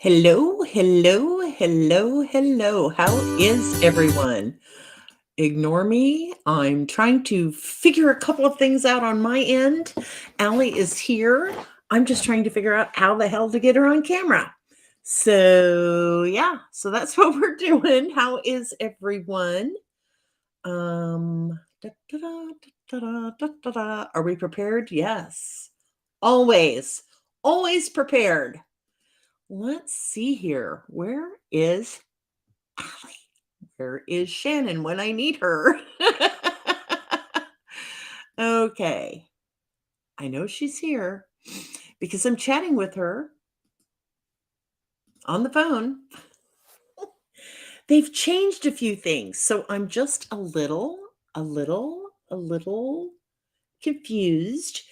Hello, hello, hello, hello. How is everyone? Ignore me. I'm trying to figure a couple of things out on my end. Allie is here. I'm just trying to figure out how the hell to get her on camera. So, yeah, so that's what we're doing. How is everyone? Da, da, da, da, da, da, da. Are we prepared? Yes. Always prepared. Let's see here. Where is Allie? Where is Shannon when I need her? Okay. I know she's here because I'm chatting with her on the phone. They've changed a few things, so I'm just a little confused.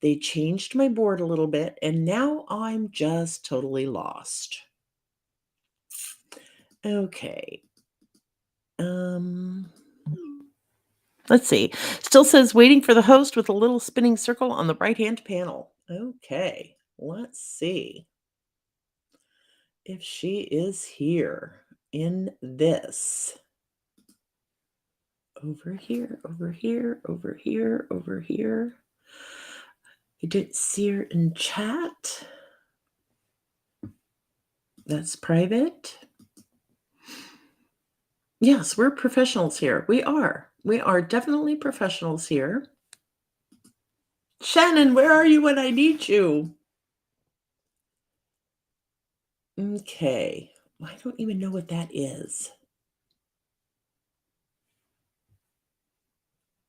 They changed my board a little bit, and now I'm just totally lost. Okay. Let's see. Still says waiting for the host with a little spinning circle on the right-hand panel. Okay, let's see if she is here in this. Over here, over here, over here, over here. I didn't see her in chat. That's private. Yes, we're professionals here. We are. We are definitely professionals here. Shannon, where are you when I need you? Okay. I don't even know what that is.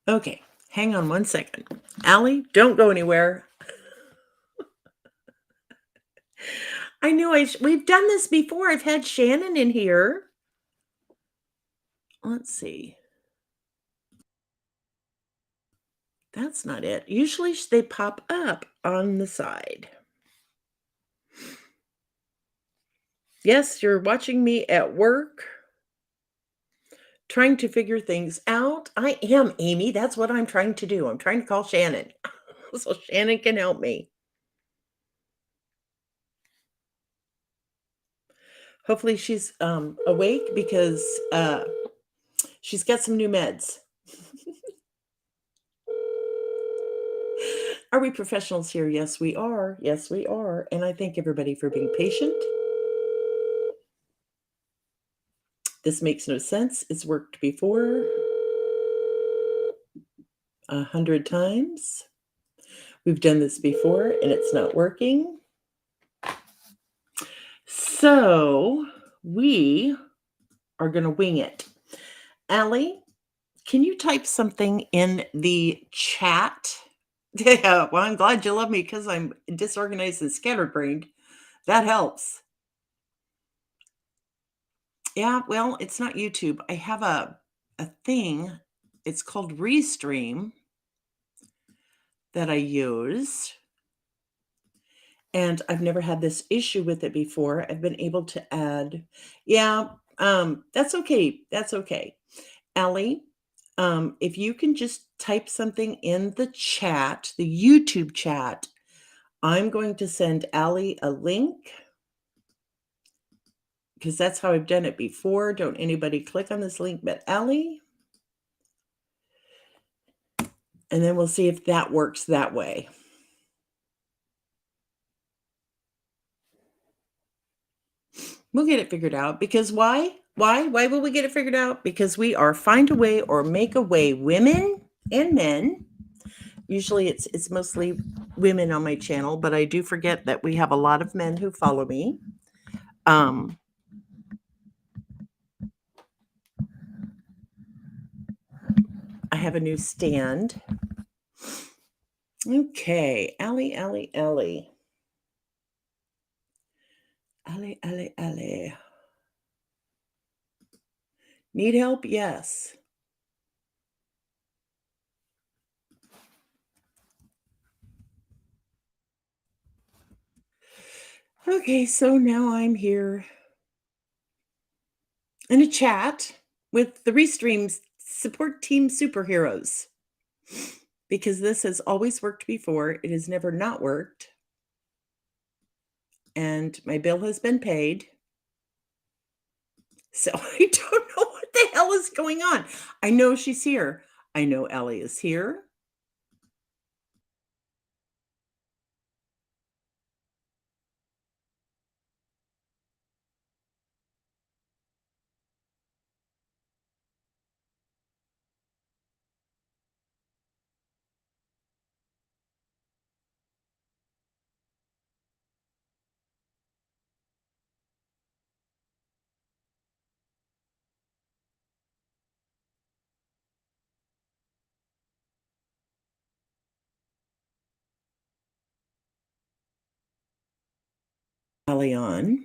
Okay, hang on one second. Allie, don't go anywhere. I knew we've done this before. I've had Shannon in here. Let's see. That's not it. Usually they pop up on the side. Yes, you're watching me at work trying to figure things out. I am, Amy. That's what I'm trying to do. I'm trying to call Shannon so Shannon can help me. Hopefully she's awake because she's got some new meds. Are we professionals here? Yes, we are. Yes, we are. And I thank everybody for being patient. This makes no sense. It's worked before 100 times. We've done this before and it's not working. So we are going to wing it. Allie, can you type something in the chat? Yeah, well, I'm glad you love me because I'm disorganized and scatterbrained. That helps. Yeah, well, it's not YouTube. I have a thing. It's called Restream that I use. And I've never had this issue with it before. I've been able to add, yeah, that's okay. That's okay. Allie, if you can just type something in the chat, the YouTube chat, I'm going to send Allie a link because that's how I've done it before. Don't anybody click on this link but Allie. And then we'll see if that works that way. We'll get it figured out because why? Why will we get it figured out? Because we are find a way or make a way women and men. Usually it's mostly women on my channel, but I do forget that we have a lot of men who follow me. I have a new stand. Okay, Allie. Allie. Need help? Yes. Okay, so now I'm here in a chat with the Restream support team superheroes because this has always worked before. It has never not worked. And my bill has been paid. So I don't know what the hell is going on. I know she's here. I know Ellie is here. Ellie on.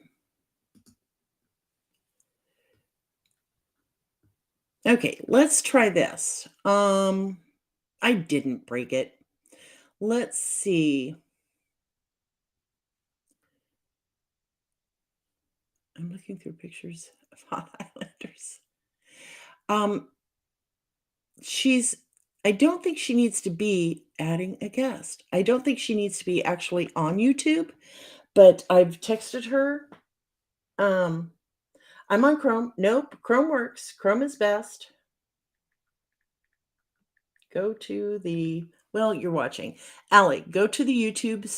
Okay, let's try this. I didn't break it. Let's see. I'm looking through pictures of hot Highlanders. Um, she's I don't think she needs to be adding a guest. I don't think she needs to be actually on YouTube, but I've texted her. Um, I'm on Chrome. Nope, Chrome works. Chrome is best. Go to the, well, you're watching. Allie, go to the YouTube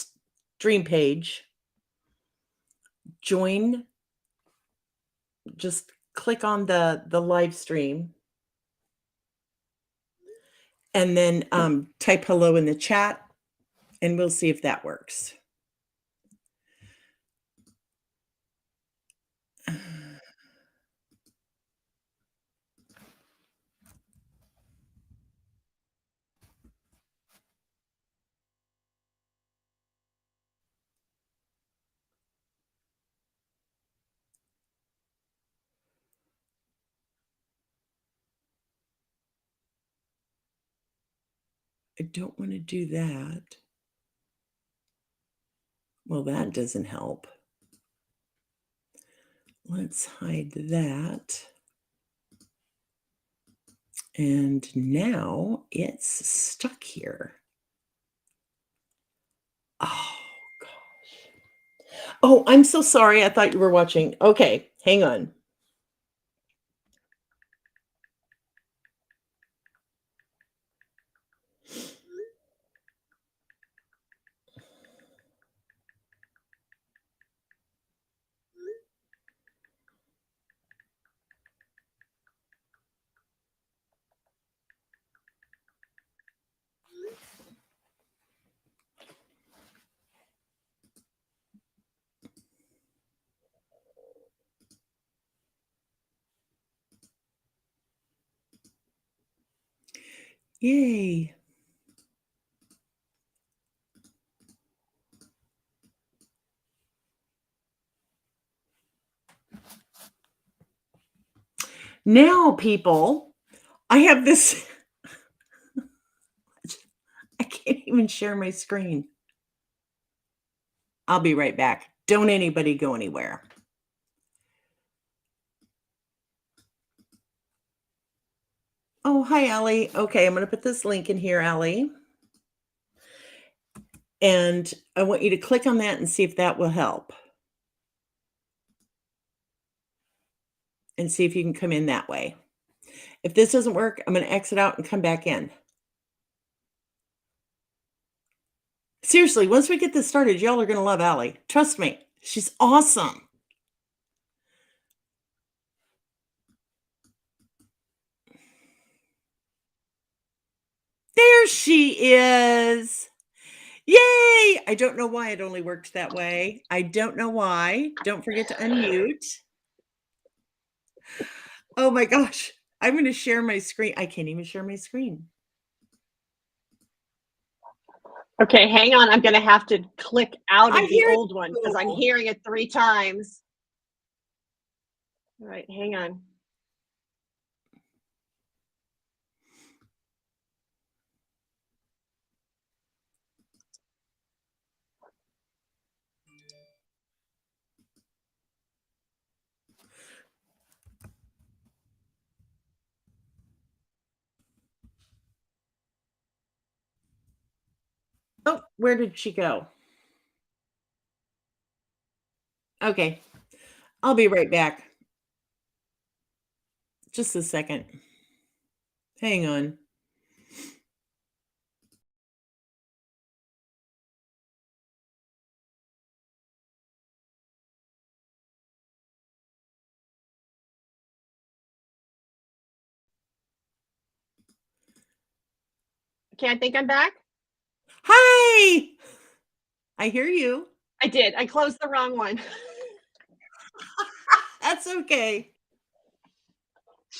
stream page. Join, just click on the live stream. And then type hello in the chat, and we'll see if that works. I don't want to do that. Well, that doesn't help. Let's hide that. And now it's stuck here. Oh, gosh. Oh, I'm so sorry. I thought you were watching. Okay, hang on. Yay. Now, people, I have this. I can't even share my screen. I'll be right back. Don't anybody go anywhere. Oh, hi, Allie. Okay, I'm going to put this link in here, Allie. And I want you to click on that and see if that will help. And see if you can come in that way. If this doesn't work, I'm going to exit out and come back in. Seriously, once we get this started, y'all are going to love Allie. Trust me, she's awesome. There she is. Yay! I don't know why it only worked that way. I don't know why. Don't forget to unmute. Oh my gosh. I'm going to share my screen. I can't even share my screen. Okay, hang on. I'm going to have to click out I of the hear old one because I'm you. hearing it 3 times. All right, hang on. Oh, where did she go? Okay. I'll be right back. Just a second. Hang on. Okay, I think I'm back. Hi. I hear you. I did. I closed the wrong one. That's okay.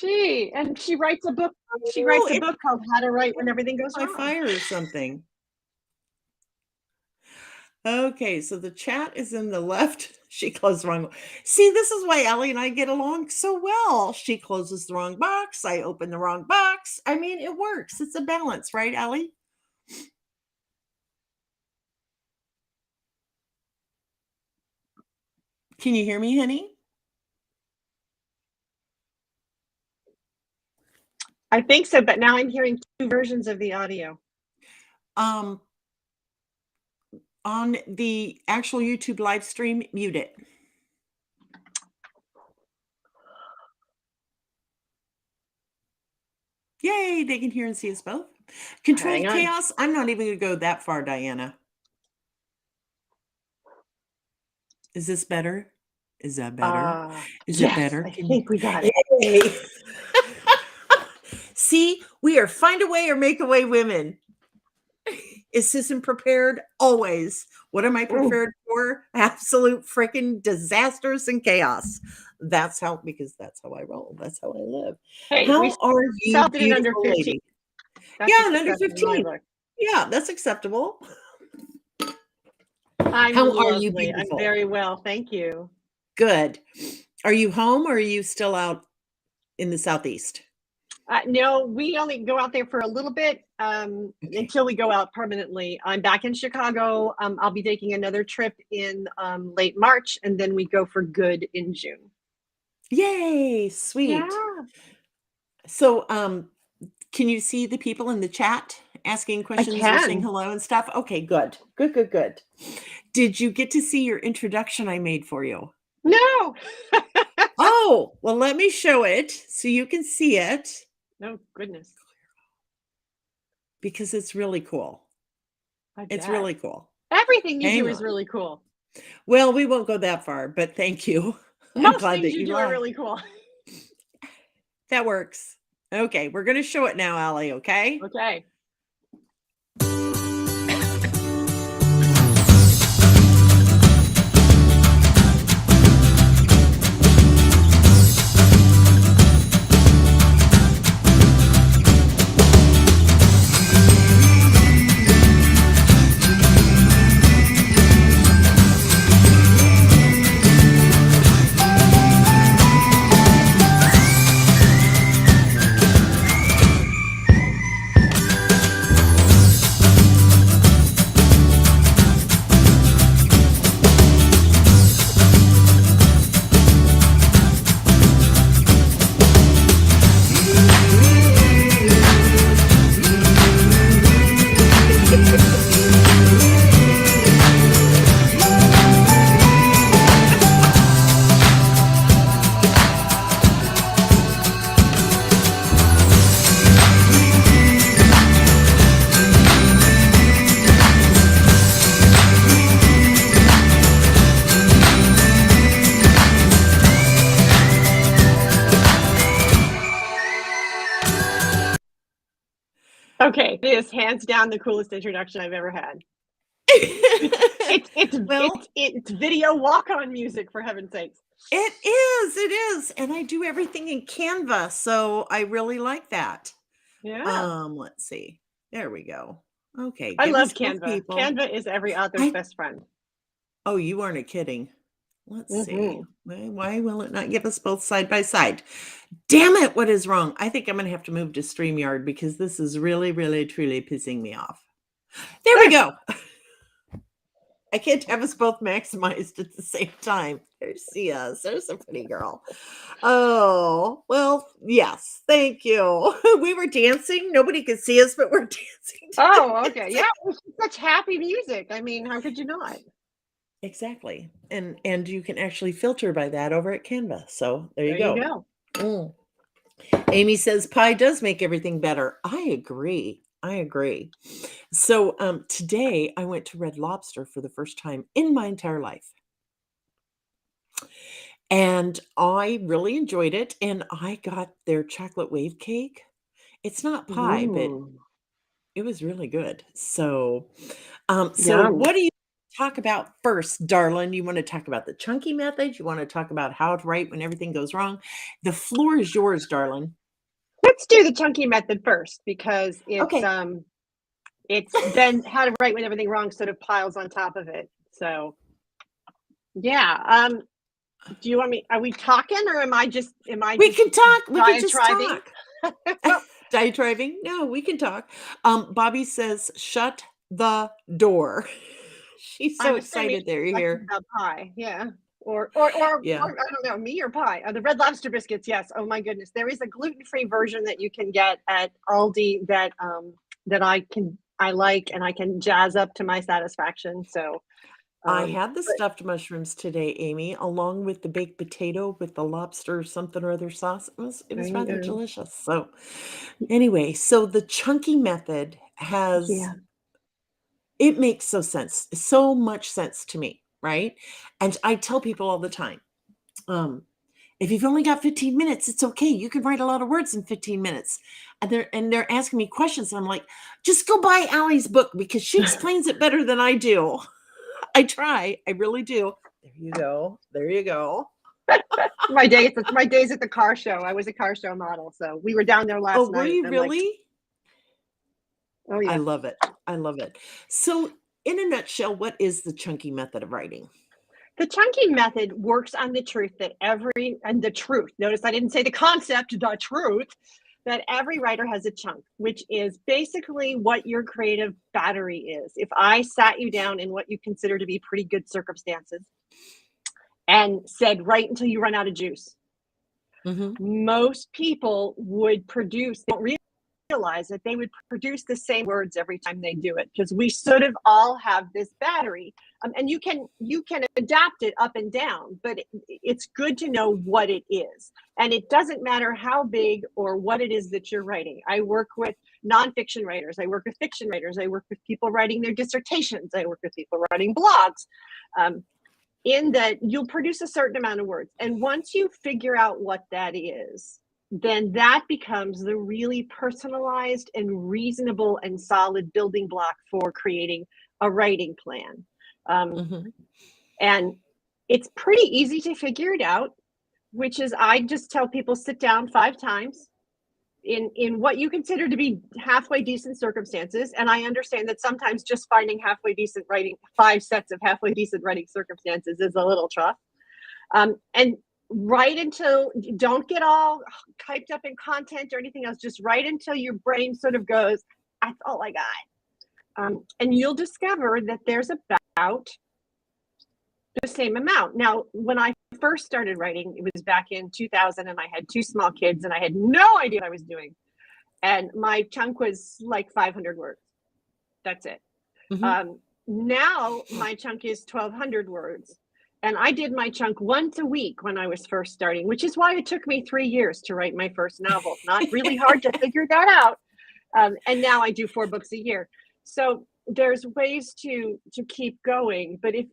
And she writes a book. She writes a It's book called How to Write When Everything Goes by Wrong. fire or something. Okay, so the chat is in the left. She closed the wrong one. See, this is why Allie and I get along so well. She closes the wrong box. I open the wrong box. I mean, it works. It's a balance, right, Allie? Can you hear me, honey? I think so, but now I'm hearing 2 versions of the audio. On the actual YouTube live stream, mute it. Yay, they can hear and see us both. Controlled chaos? I'm not even going to go that far, Diana. Is this better? Is that better? Is it better? I think we got it. Yay. See, we are find a way or make a way women. Is Susan prepared? Always. What am I prepared for? Absolute freaking disasters and chaos. That's how, because that's how I roll. That's how I live. Hey, how are you, it in under 15. lady? Yeah, in under 15. Yeah, that's acceptable. How are you, beautiful? I'm very well, thank you. Good. Are you home or are you still out in the Southeast? No, we only go out there for a little bit Okay. until we go out permanently. I'm back in Chicago. I'll be taking another trip in late March, and then we go for good in June. Yay, sweet. Yeah, So, can you see the people in the chat asking I questions or saying can. hello and stuff? Okay, good. Good, good, good. Did you get to see your introduction I made for you? No. Oh, well, let me show it so you can see it No, goodness. because it's really cool. I It's bet. really cool. Everything you do Hang is on. really cool. Well, we won't go that far, but thank you. I'm Most glad things that you you do are like. really cool. That works. Okay, we're going to show it now, Allie, okay? Okay. Okay, it is hands down the coolest introduction I've ever had. Well, It's video walk-on music, for heaven's sakes. it is, and I do everything in Canva, so I really like that. Yeah. Let's see. There we go. Okay, I give love us both Canva. people. Canva is every author's I best friend. Oh, you aren't kidding. Let's see. Hmm. Why will it not give us both side by side? Damn it, what is wrong? I think I'm gonna have to move to StreamYard because this is really, really, truly pissing me off. There we go. I can't have us both maximized at the same time. There's Sia. There's a pretty girl. Oh, well, yes. Thank you. We were dancing. Nobody could see us, but we're dancing. Oh, okay. Yeah, it's such happy music. I mean, how could you not? Exactly. And you can actually filter by that over at Canva. So there you There you go. go. Mm. Amy says pie does make everything better. I agree. I agree. So today I went to Red Lobster for the first time in my entire life. And I really enjoyed it. And I got their chocolate wave cake. It's not pie, but Ooh, it was really good. So yum. what do you talk about first, darling? You want to talk about the chunky method? You want to talk about how to write when everything goes wrong? The floor is yours, darling. Let's do the chunky method first because Okay. it's then how to write when everything wrong sort of piles on top of it. So yeah. Do you want me? Are we talking, or am I We just can talk. We can just diatribing? talk. Diatribing? No, we can talk. Bobby says, shut the door. She's so I'm assuming excited there. You talking hear? about pie. Yeah. Or Yeah. I don't know, me or pie. The Red Lobster biscuits, yes. Oh my goodness, there is a gluten-free version that you can get at Aldi that I like and I can jazz up to my satisfaction. So, I had the but stuffed mushrooms today, Amy, along with the baked potato with the lobster something or other sauce. It there was you rather go. delicious. So anyway, so the chunky method has Yeah. it makes so much sense to me, right? And I tell people all the time, um, if you've only got 15 minutes, it's okay. You can write a lot of words in 15 minutes. And they're asking me questions. And I'm like, just go buy Allie's book because she explains it better than I do. I try. I really do. There you go. There you go. My days at the car show. I was a car show model, so we were down there Oh, last were night. you I'm like, really? oh I yeah. love it. I love it. So, in a nutshell, what is the chunky method of writing? The chunky method works on the truth that the truth. Notice I didn't say the concept, the truth that every writer has a chunk, which is basically what your creative battery is. If I sat you down in what you consider to be pretty good circumstances and said, write until you run out of juice, most people would produce, they don't realize that they would produce the same words every time they do it, because we sort of all have this battery, and you can adapt it up and down, but it's good to know what it is, and it doesn't matter how big or what it is that you're writing. I work with nonfiction writers, I work with fiction writers, I work with people writing their dissertations, I work with people writing blogs, in that you'll produce a certain amount of words, and once you figure out what that is, then that becomes the really personalized and reasonable and solid building block for creating a writing plan. And it's pretty easy to figure it out, which is, I just tell people, sit down 5 times in what you consider to be halfway decent circumstances. And I understand that sometimes just finding halfway decent writing, 5 sets of halfway decent writing circumstances is a little tough. And write until, don't get all hyped up in content or anything else, just write until your brain sort of goes, that's all I got. And you'll discover that there's about the same amount. Now, when I first started writing, it was back in 2000, and I had 2 small kids, and I had no idea what I was doing. And my chunk was like 500 words. That's it. Now my chunk is 1,200 words. And I did my chunk once a week when I was first starting, which is why it took me 3 years to write my first novel. Not really hard to figure that out. And now I do 4 books a year. So there's ways to keep going. But if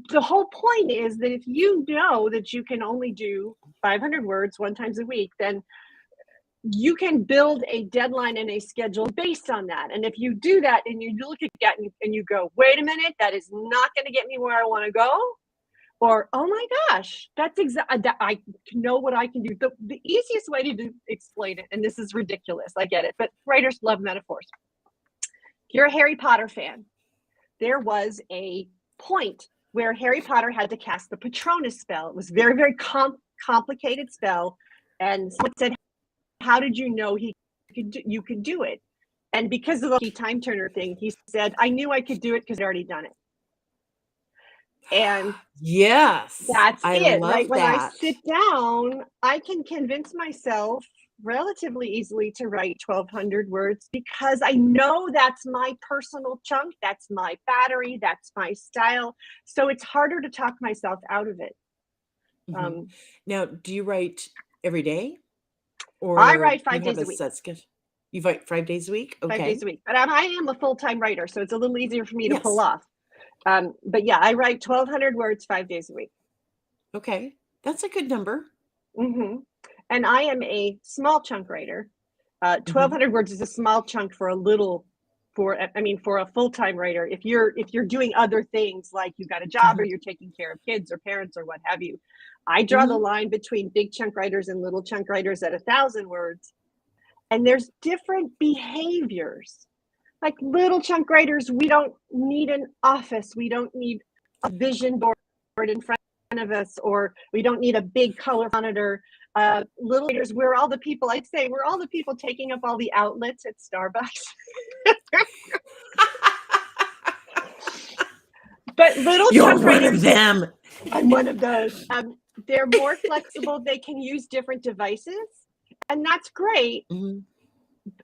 the whole point is that if you know that you can only do 500 words 1 time a week, then you can build a deadline and a schedule based on that. And if you do that and you look at that and you go, wait a minute, that is not going to get me where I want to go. Or, oh my gosh, that's I know what I can do. The easiest way to explain it, and this is ridiculous, I get it, but writers love metaphors. If you're a Harry Potter fan, there was a point where Harry Potter had to cast the Patronus spell. It was very, very complicated spell. And someone said, how did you know you could do it? And because of the time turner thing, he said, I knew I could do it because I'd already done it. And yes, that's it, love right? When that. I sit down, I can convince myself relatively easily to write 1,200 words because I know that's my personal chunk, that's my battery, that's my style. So it's harder to talk myself out of it. Now, do you write every day? Or I write 5 days a week. You write 5 days a week? Okay. 5 days a week. But I am a full-time writer, so it's a little easier for me to pull off. But yeah, I write 1,200 words 5 days a week. Okay. That's a good number. And I am a small chunk writer. 1,200 words is a small chunk for a full-time writer. If you're doing other things, like you've got a job or you're taking care of kids or parents or what have you, I draw the line between big chunk writers and little chunk writers at 1,000 words. And there's different behaviors. Like little chunk writers, we don't need an office. We don't need a vision board in front of us, or we don't need a big color monitor. Little writers, we're all the people taking up all the outlets at Starbucks. But little chunk writers, one of them. I'm one of those. They're more flexible. They can use different devices, and that's great.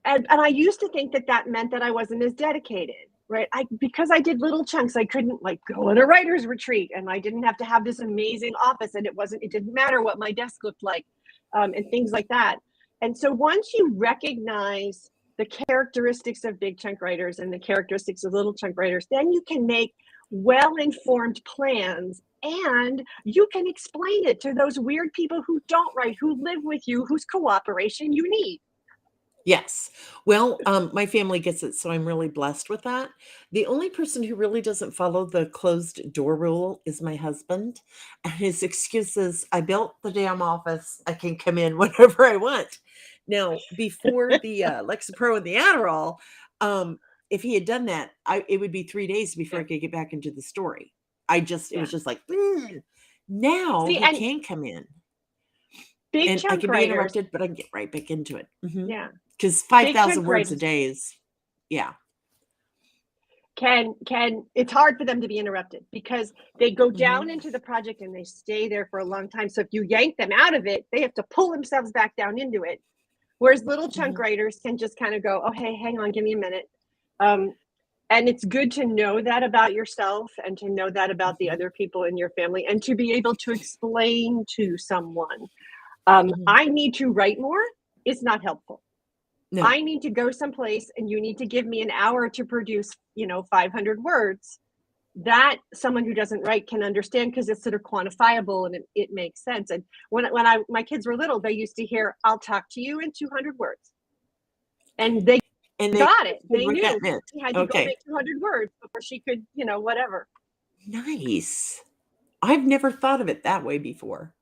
And I used to think that meant that I wasn't as dedicated, right? Because I did little chunks, I couldn't go on a writer's retreat, and I didn't have to have this amazing office, and it didn't matter what my desk looked like, and things like that. And so once you recognize the characteristics of big chunk writers and the characteristics of little chunk writers, then you can make well-informed plans, and you can explain it to those weird people who don't write, who live with you, whose cooperation you need. Yes. Well, my family gets it, so I'm really blessed with that. The only person who really doesn't follow the closed door rule is my husband. And his excuse is, I built the damn office. I can come in whenever I want. Now, before the Lexapro and the Adderall, if he had done that, it would be 3 days before I could get back into the story. It was just like, now he can come in. Big And I chunk can be writers, interrupted, but I can get right back into it. yeah, Because big 5,000 chunk words a writers day is, yeah. can it's hard for them to be interrupted because they go down Mhm. into the project and they stay there for a long time. So if you yank them out of it, they have to pull themselves back down into it. Whereas little chunk Mhm. writers can just kind of go, oh, hey, hang on, give me a minute. And it's good to know that about yourself and to know that about the Mhm. other people in your family and to be able to explain to someone, Mhm. I need to write more is not helpful. No. I need to go someplace and you need to give me an hour to produce, 500 words. That someone who doesn't write can understand because it's sort of quantifiable and it makes sense. And when my kids were little, they used to hear, I'll talk to you in 200 words. And they And they got it. understood They what knew that meant. she had to go Okay. make 200 words before she could, whatever. Nice. I've never thought of it that way before,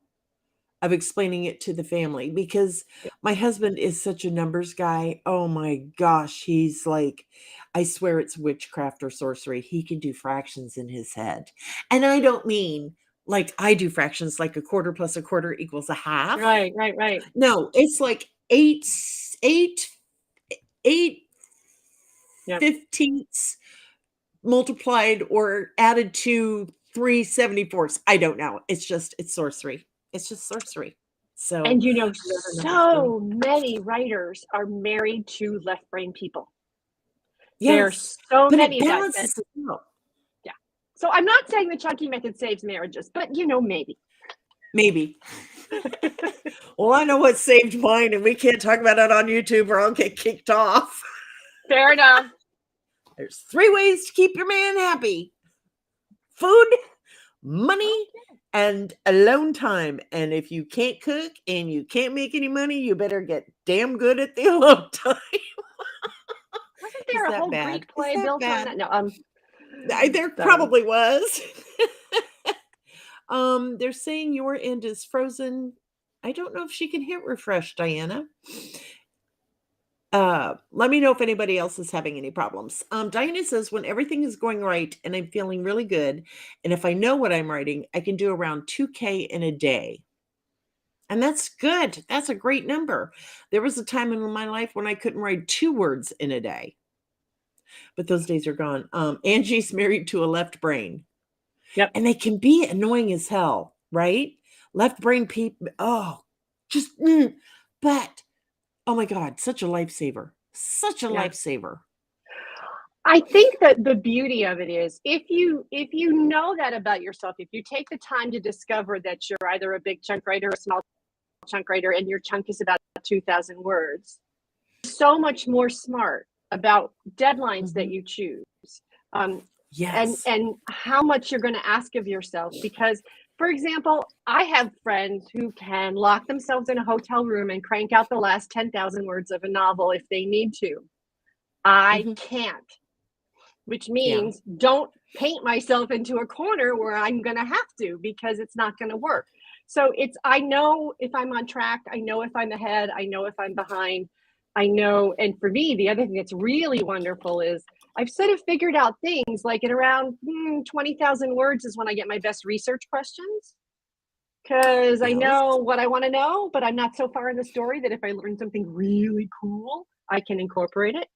of explaining it to the family, because my husband is such a numbers guy. Oh my gosh, he's like, I swear it's witchcraft or sorcery. He can do fractions in his head. And I don't mean like I do fractions, like a quarter plus a quarter equals a half. Right, right, right. No, it's like eight Yeah. fifteenths multiplied or added to 3/74. I don't know. It's sorcery. It's just sorcery. So And another numbers game. so many writers are married to left brain people. Yes, There's so but it many of us that, balances it out. yeah. So I'm not saying the chunky method saves marriages, but maybe. Maybe. Well, I know what saved mine, and we can't talk about it on YouTube or I'll get kicked off. Fair enough. There's 3 ways to keep your man happy: food, money, Okay. and alone time. And if you can't cook and you can't make any money, you better get damn good at the alone time. Wasn't Is there a that whole bad? Greek Is play that built on bad? that? No, There sorry. probably was. They're saying your end is frozen. I don't know if she can hit refresh, Diana. Let me know if anybody else is having any problems. Diana says, when everything is going right and I'm feeling really good, and if I know what I'm writing, I can do around 2K in a day. And that's good. That's a great number. There was a time in my life when I couldn't write 2 words in a day, but those days are gone. Angie's married to a left brain, Yep. and they can be annoying as hell, right? Left brain people. Oh, just, but oh my God, such a lifesaver. Such a Yeah. lifesaver. I think that the beauty of it is if you know that about yourself, if you take the time to discover that you're either a big chunk writer or a small chunk writer and your chunk is about 2,000 words, so much more smart about deadlines that Mhm. you choose, um, and Yes. and how much you're going to ask of yourself. Because, for example, I have friends who can lock themselves in a hotel room and crank out the last 10,000 words of a novel if they need to. I Mhm. can't, which Yeah. means don't paint myself into a corner where I'm going to have to because it's not going to work. So I know if I'm on track, I know if I'm ahead, I know if I'm behind, I know. And for me, the other thing that's really wonderful is I've sort of figured out things like at around 20,000 words is when I get my best research questions because I Yes. know what I want to know, but I'm not so far in the story that if I learn something really cool, I can incorporate it.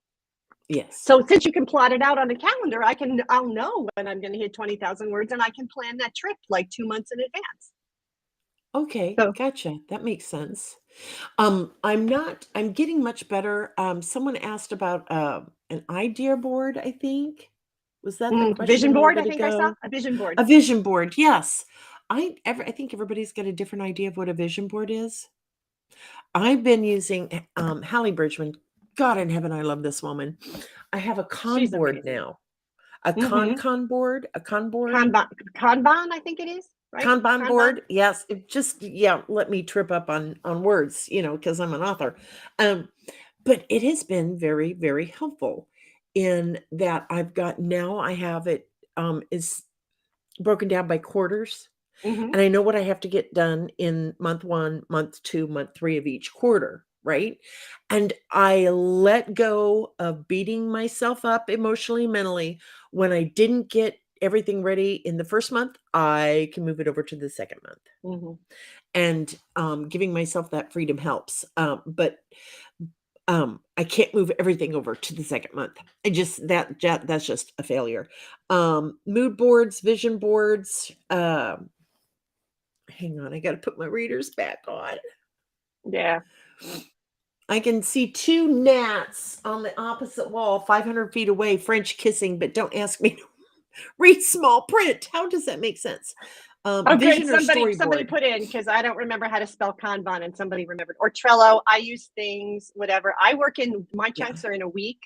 Yes. So since you can plot it out on a calendar, I'll know when I'm going to hit 20,000 words and I can plan that trip like 2 months in advance. Okay, So, gotcha. That makes sense. I'm getting much better. Someone asked about an idea board, I think. Was that the question vision a little board, I bit think I saw ago? a vision board. A vision board, yes. I think everybody's got a different idea of what a vision board is. I've been using Hallie Bridgman. God in heaven, I love this woman. I have a con She's board amazing. now. A Mm-hmm. board, a con board. Kanban, I think it is, right? Kanban Kanban. board, yes. It just, yeah, let me trip up on words, because I'm an author. But it has been very, very helpful in that I have it is broken down by quarters, Mm-hmm. and I know what I have to get done in month 1, month 2, month 3 of each quarter, right? And I let go of beating myself up emotionally, mentally when I didn't get everything ready in the first month, I can move it over to the second month. Mhm. And giving myself that freedom helps. But I can't move everything over to the second month. That's just a failure. Mood boards, vision boards. Hang on, I got to put my readers back on. Yeah. I can see two gnats on the opposite wall, 500 feet away, French kissing, but don't ask me to read small print. How does that make sense? Oh, good. Vision or Somebody storyboard? put in, because I don't remember how to spell Kanban, and somebody remembered. Or Trello. I use things, whatever. I work in, my Yeah. chunks are in a week.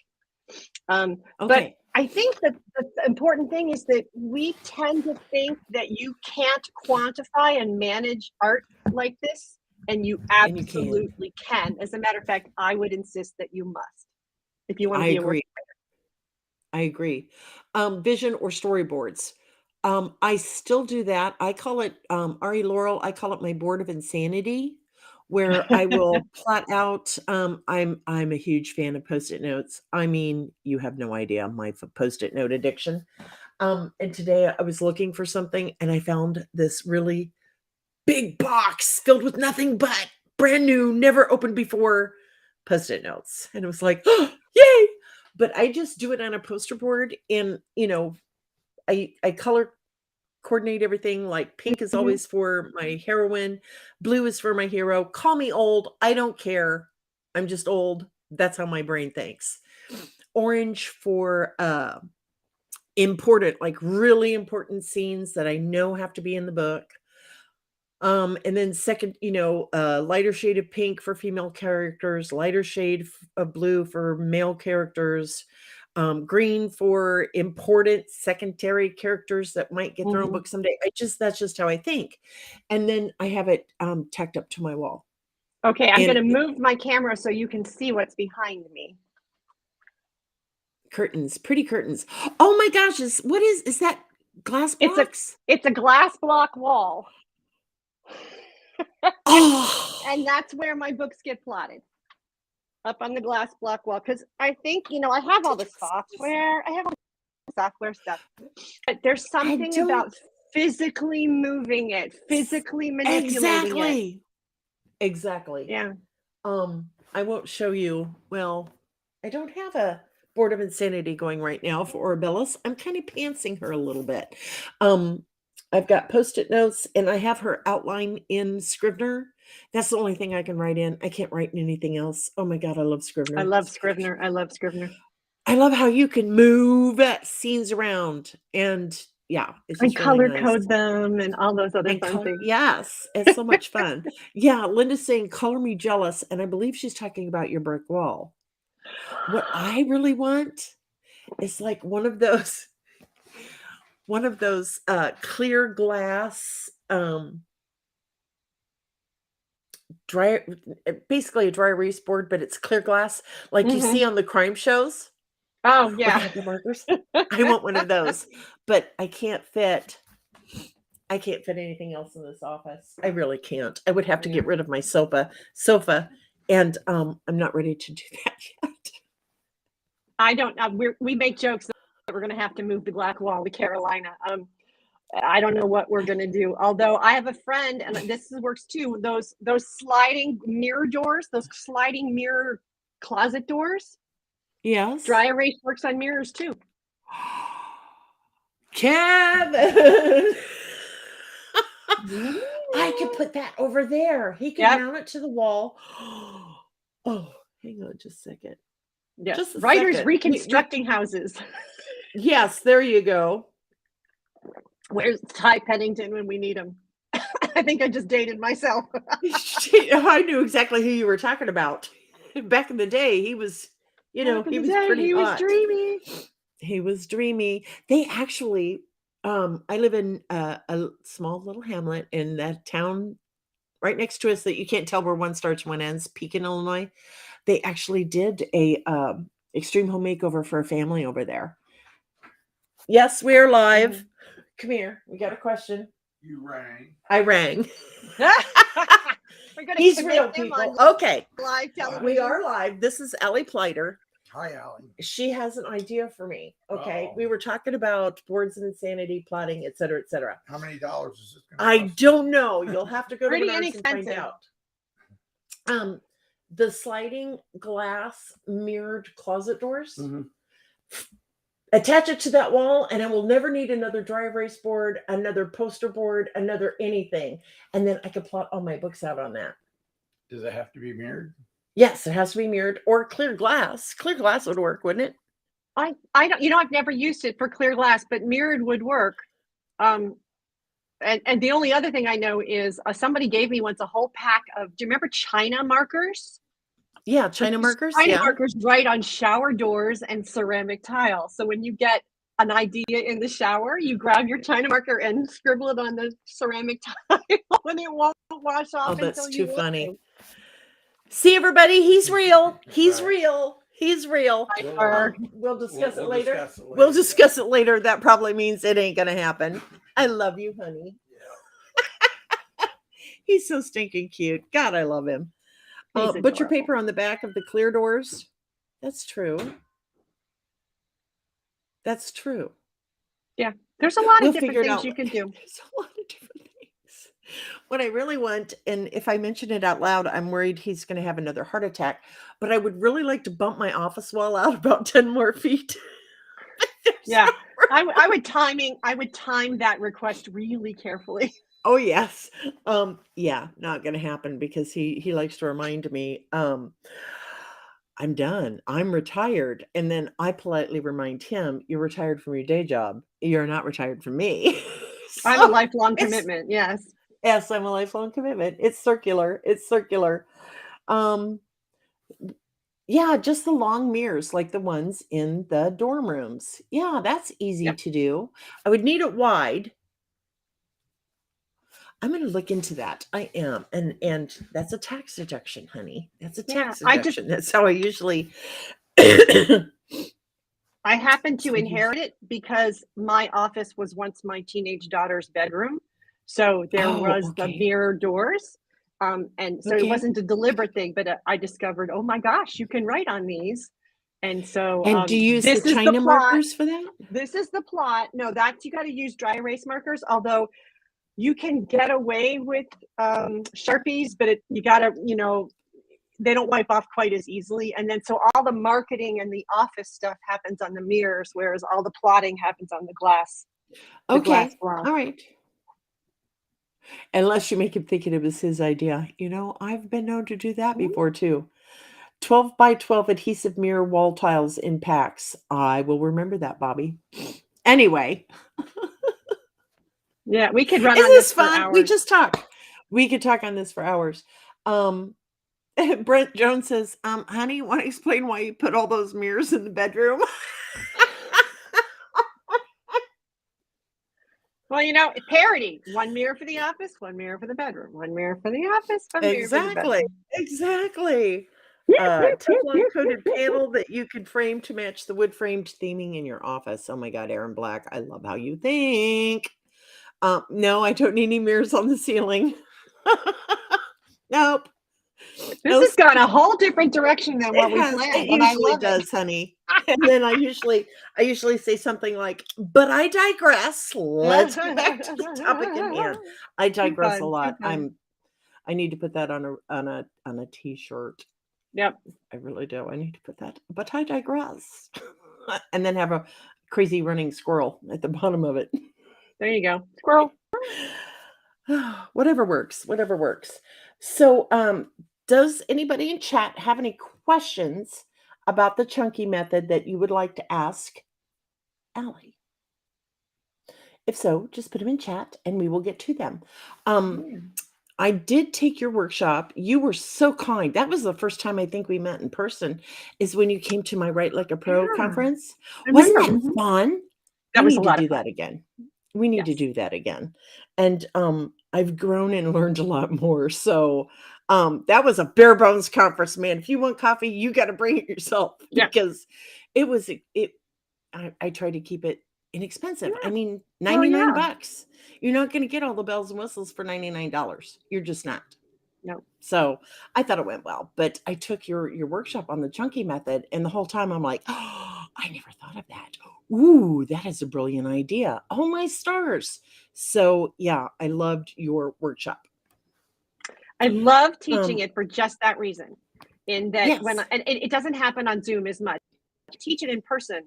But Okay. I think that the important thing is that we tend to think that you can't quantify and manage art like this, and you And you can. absolutely can. As a matter of fact, I would insist that you must, if you want to I be a work. agree. I agree. Vision or storyboards. I still do that. I call it Ari Laurel. I call it my board of insanity, where I will plot out. I'm a huge fan of post-it notes. I mean, you have no idea my post-it note addiction. And today I was looking for something, and I found this really big box filled with nothing but brand new, never opened before post-it notes. And it was like, oh, yay! But I just do it on a poster board, and I color coordinate everything. Like pink is Mhm. always for my heroine, blue is for my hero. Call me old, I don't care. I'm just old. That's how my brain thinks. Orange for important, like really important scenes that I know have to be in the book. And then second, lighter shade of pink for female characters, lighter shade of blue for male characters, green for important secondary characters that might get their own Mhm. book someday. That's just how I think. And then I have it tacked up to my wall. Okay, I'm And going to move my camera so you can see what's behind me. curtains, pretty curtains. Oh my gosh, is that glass blocks? It's a glass block wall. Oh, And that's where my books get plotted, up on the glass block wall. Because I think, I have all the software. I have all the software stuff. But there's I something don't about physically moving it, physically manipulating it. exactly. Yeah. I won't show you. Well, I don't have a board of insanity going right now for Orbellis. I'm kind of pantsing her a little bit. Um, I've got post-it notes, and I have her outline in Scrivener. That's the only thing I can write in. I can't write in anything else. Oh my God, I love Scrivener. I love Scrivener. I love Scrivener. I love how you can move scenes around, and yeah, it's And just really color nice. code them and all those other fun things. Yes, it's so much fun. Yeah, Linda's saying, "Color me jealous," and I believe she's talking about your brick wall. What I really want is like one of those clear glass dry basically a dry erase board, but it's clear glass like you see Mhm. on the crime shows Oh, where they yeah. have the markers. I want one of those, but I can't fit anything else in this office. I really can't. I would have to Yeah. get rid of my sofa, and I'm not ready to do that yet. I don't we make jokes that we're going to have to move the black wall to Carolina. I don't know what we're going to do. Although I have a friend, and works too. Those sliding mirror doors, those sliding mirror closet doors. Yes. Dry erase works on mirrors too. Kevin! Mhm. I could put that over there. He could Yep. mount it to the wall. Oh, hang on just a second. Yeah. Just a Writers second. reconstructing houses. Yes, there you go. Where's Ty Pennington when we need him? I think I just dated myself. I knew exactly who you were talking about. Back in the day, he was, Back in he the was day, pretty he was hot. dreamy. He was dreamy. They actually, I live in a small little hamlet in that town right next to us that you can't tell where one starts, one ends, Pekin, Illinois. They actually did a extreme home makeover for a family over there. Yes, we're live. Mhm. Come here. We got a question. You rang. I rang. We're going to He's convict real, him people. on Okay. live television. We are live. This is Allie Pleiter. Hi, Allie. She has an idea for me. Okay. Uh-oh. We were talking about boards of insanity, plotting, et cetera, et cetera. How many dollars is this going to I cost? don't know. You'll have to go to Pretty Menards and find inexpensive. out. The sliding glass mirrored closet doors. Mhm. Attach it to that wall, and I will never need another dry erase board, another poster board, another anything. And then I could plot all my books out on that. Does it have to be mirrored? Yes, it has to be mirrored or clear glass. Clear glass would work, wouldn't it? I don't, I've never used it for clear glass, but mirrored would work. And the only other thing I know is somebody gave me once a whole pack of, do you remember China markers? Yeah, China markers. China Yeah. markers right on shower doors and ceramic tile. So when you get an idea in the shower, you grab your China marker and scribble it on the ceramic tile, and it won't wash off Oh, that's until too you funny. leave. See, everybody, he's real. He's Right. real. He's real. We'll discuss it later. Discuss it We'll later. discuss it later. That probably means it ain't gonna happen. I love you, honey. Yeah. He's so stinking cute. God, I love him. He's Butcher adorable. paper on the back of the clear doors. That's true. That's true. Yeah, there's a lot We'll of different figure it things out. you can do. There's a lot of different things. What I really want, and if I mention it out loud, I'm worried he's going to have another heart attack. But I would really like to bump my office wall out about 10 more feet. Yeah, I would time that request really carefully. Oh yes. Yeah, not gonna happen because he likes to remind me, I'm done. I'm retired. And then I politely remind him, you're retired from your day job. You're not retired from me. I'm a So lifelong it's commitment. Yes. yes, I'm a lifelong commitment. It's circular. It's circular. Um, yeah, just the long mirrors like the ones in the dorm rooms. Yeah, that's easy Yep. to do. I would need it wide. I'm going to look into that. I am. And that's a tax deduction, honey. That's a Yeah, tax I just deduction. That's how I usually I happened to so you- inherit it because my office was once my teenage daughter's bedroom. So there Oh, was the okay. mirror doors. And so it Okay. wasn't a deliberate thing, but I discovered, oh my gosh, you can write on these. And so And do you use this the is China the plot. markers for that? This is the plot. No, that's, you got to use dry erase markers, although you can get away with Sharpies, but you got to, they don't wipe off quite as easily. And then so all the marketing and the office stuff happens on the mirrors, whereas all the plotting happens on the glass. The glass Okay. block. All right. Unless you make him think it was his idea. I've been known to do that before too. 12 by 12 adhesive mirror wall tiles in packs. I will remember that, Bobby. Anyway, Yeah, we could run isn't on this this for fun? We hours. just talk. We could talk on this for hours. Brent Jones says, honey, you want to explain why you put all those mirrors in the bedroom? Well, parody. One mirror for the office, one mirror for the bedroom, one mirror for the office, one mirror for the bedroom. Exactly. Teflon coated panel that you could frame to match the wood framed theming in your office. Oh my God, Aaron Black, I love how you think. No, I don't need any mirrors on the ceiling. Nope. This has gone a whole different direction than what we It planned, and I usually love does, it. honey. And then I usually say something like, but I digress. Let's go back to the topic at hand. I digress a lot. I need to put that on a t-shirt. Yep. I really do. I need to put that, but I digress. And then have a crazy running squirrel at the bottom of it. There you go. Squirrel. Whatever works. So, does anybody in chat have any questions about the chunky method that you would like to ask Allie? If so, just put them in chat and we will get to them. I did take your workshop. You were so kind. That was the first time I think we met in person, is when you came to my Write Like a Pro conference. Wasn't that fun? That was a need lot to of do fun. that again. We need to do that again. And I've grown and learned a lot more. So that was a bare bones conference, man. If you want coffee, you got to bring it yourself, because it was I try to keep it inexpensive. Yeah. I mean, Well, $99. yeah. You're not going to get all the bells and whistles for $99. You're just not. No. So I thought it went well, but I took your workshop on the junkie method, and the whole time I'm like, oh, I never thought of that. Ooh, that is a brilliant idea. Oh my stars. So yeah, I loved your workshop. I love teaching Um, it for just that reason. In that yes. and it doesn't happen on Zoom as much. I teach it in person.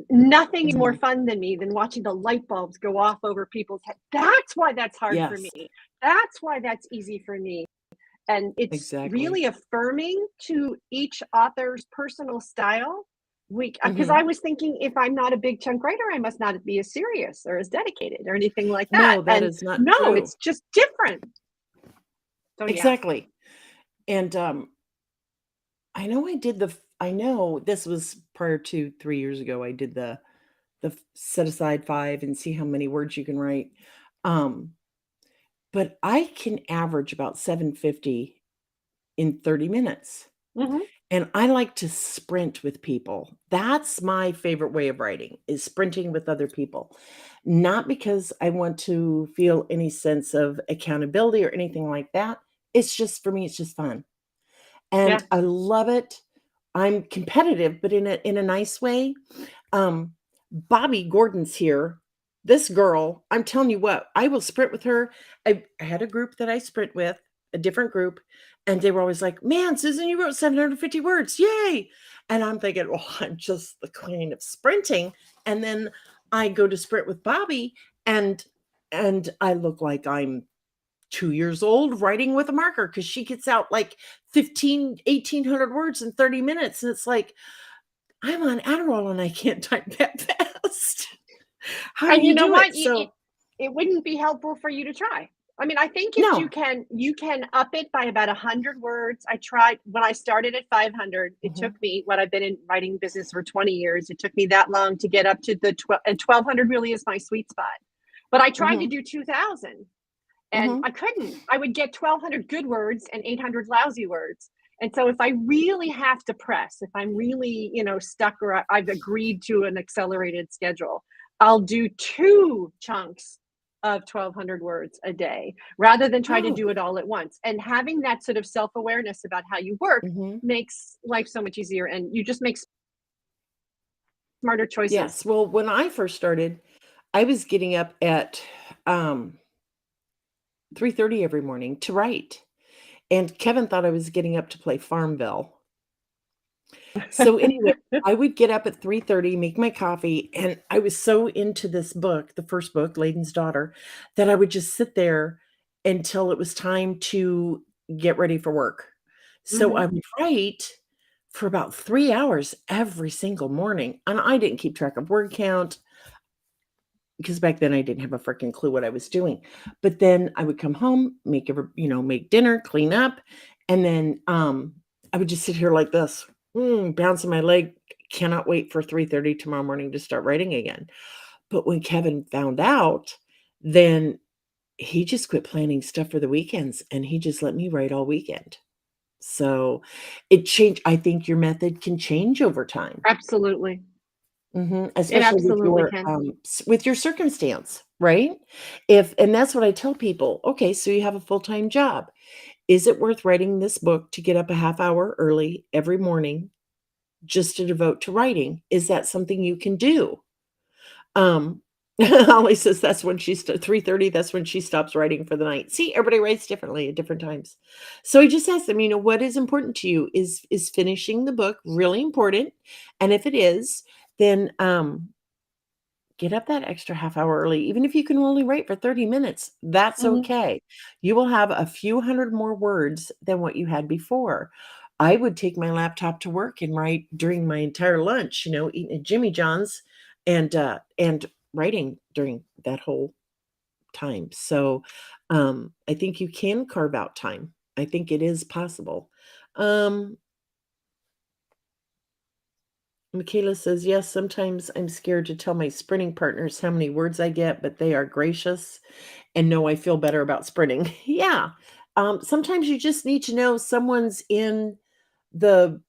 Nothing is more Mhm. fun than me than watching the light bulbs go off over people's head. That's why that's hard for Yes, me. That's why that's easy for me. And it's exactly. really affirming to each author's personal style. Because I Mhm. was thinking, if I'm not a big chunk writer, I must not be as serious or as dedicated or anything like that. No, that And is not no, true. it's just different. So yeah. Exactly. And I know this was prior to 3 years ago. I did the set aside 5 and see how many words you can write. Um, but I can average about 750 in 30 minutes. Hmm. And I like to sprint with people. That's my favorite way of writing, is sprinting with other people. Not because I want to feel any sense of accountability or anything like that. It's just for me, it's just fun. Yeah. And I love it. I'm competitive, but in a nice way. Um, Bobby Gordon's here. This girl, I'm telling you what, I will sprint with her. I had a group that I sprint with, a different group, and they were always like, "Man, Susan, you wrote 750 words. Yay!" And I'm thinking, "Well, I'm just the queen of sprinting." And then I go to sprint with Bobby, and I look like I'm 2 years old writing with a marker because she gets out like 1,800 words in 30 minutes. And it's like, I'm on Adderall and I can't type that fast. How do And you you know do what? it? So, It wouldn't be helpful for you to try. I mean, I think if no. you can up it by about 100 words. I tried when I started at 500. It took Mhm, me what I've been in writing business for 20 years. It took me that long to get up to the 12, and 1200 really is my sweet spot. But I tried to mhm, do 2000 and mhm. I couldn't. I would get 1200 good words and 800 lousy words. And so if I really have to press, if I'm really, stuck or I've agreed to an accelerated schedule, I'll do two chunks of 1200 words a day rather than try to Oh, do it all at once. And having that sort of self-awareness about how you work mhm. makes life so much easier and you just make smarter choices. Yes. Well, when I first started, I was getting up at 3:30 every morning to write. And Kevin thought I was getting up to play Farmville. So anyway, I would get up at 3:30, make my coffee, and I was so into this book, the first book, Layden's Daughter, that I would just sit there until it was time to get ready for work. So Hmm. I would write for about 3 hours every single morning, and I didn't keep track of word count because back then I didn't have a freaking clue what I was doing. But then I would come home, make dinner, clean up, and then I would just sit here like this, bouncing my leg. Cannot wait for 3:30 tomorrow morning to start writing again. But when Kevin found out, then he just quit planning stuff for the weekends and he just let me write all weekend. So it changed. I think your method can change over time. Absolutely. Mhm, It especially absolutely can. with your circumstance, right? If and that's what I tell people, "Okay, so you have a full-time job. Is it worth writing this book to get up a half hour early every morning just to devote to writing? Is that something you can do?" Um, Holly says that's when 3:30, that's when she stops writing for the night. See, everybody writes differently at different times. So I just asked them, "What is important to you? Is finishing the book really important? And if it is, then, get up that extra half hour early, even if you can only write for 30 minutes, that's Hmm. okay. You will have a few hundred more words than what you had before. I would take my laptop to work and write during my entire lunch, eating at Jimmy John's and writing during that whole time. So, I think you can carve out time. I think it is possible. Um, Michaela says, "Yes, sometimes I'm scared to tell my sprinting partners how many words I get, but they are gracious and know I feel better about sprinting." Yeah. Sometimes you just need to know someone's in the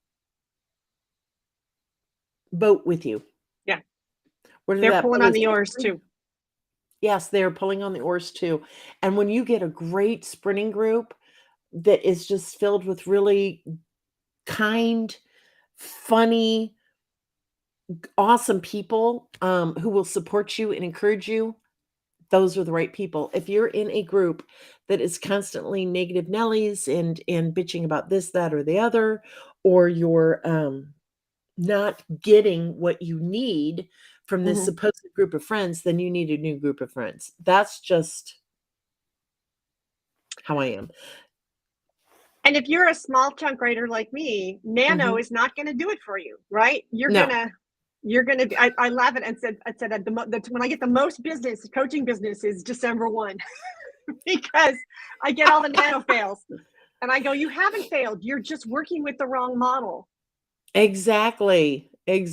boat with you, Yeah. whether They're that pulling boat on is the oars different. too. Yes, they're pulling on the oars too. And when you get a great sprinting group, that is just filled with really kind, funny, awesome people who will support you and encourage you. Those are the right people. If you're in a group that is constantly negative Nellies and bitching about this, that, or the other, or you're not getting what you need from this supposed group of friends, then you need a new group of friends. That's just how I am. And if you're a small chunk writer like me, nano is not going to do it for you, right? You're No. gonna be. I laugh at it and said that when I get the most business, coaching business is December 1, because I get all the nano fails, and I go, you haven't failed. You're just working with the wrong model. Exactly. Amy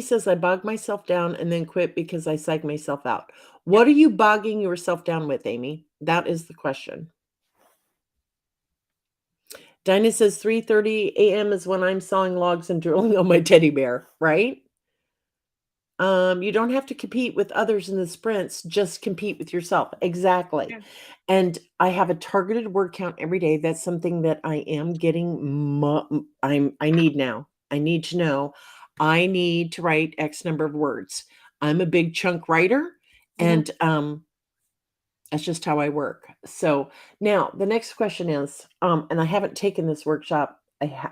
says I bog myself down and then quit because I psych myself out. What are you bogging yourself down with, Amy? That is the question. Dinah says 3:30 a.m. is when I'm sawing logs and drilling on my teddy bear, right? You don't have to compete with others in the sprints, just compete with yourself. Exactly. Yeah. And I have a targeted word count every day. That's something that I am getting. I need now. I need to know. I need to write X number of words. I'm a big chunk writer, and that's just how I work. So now the next question is, and I haven't taken this workshop.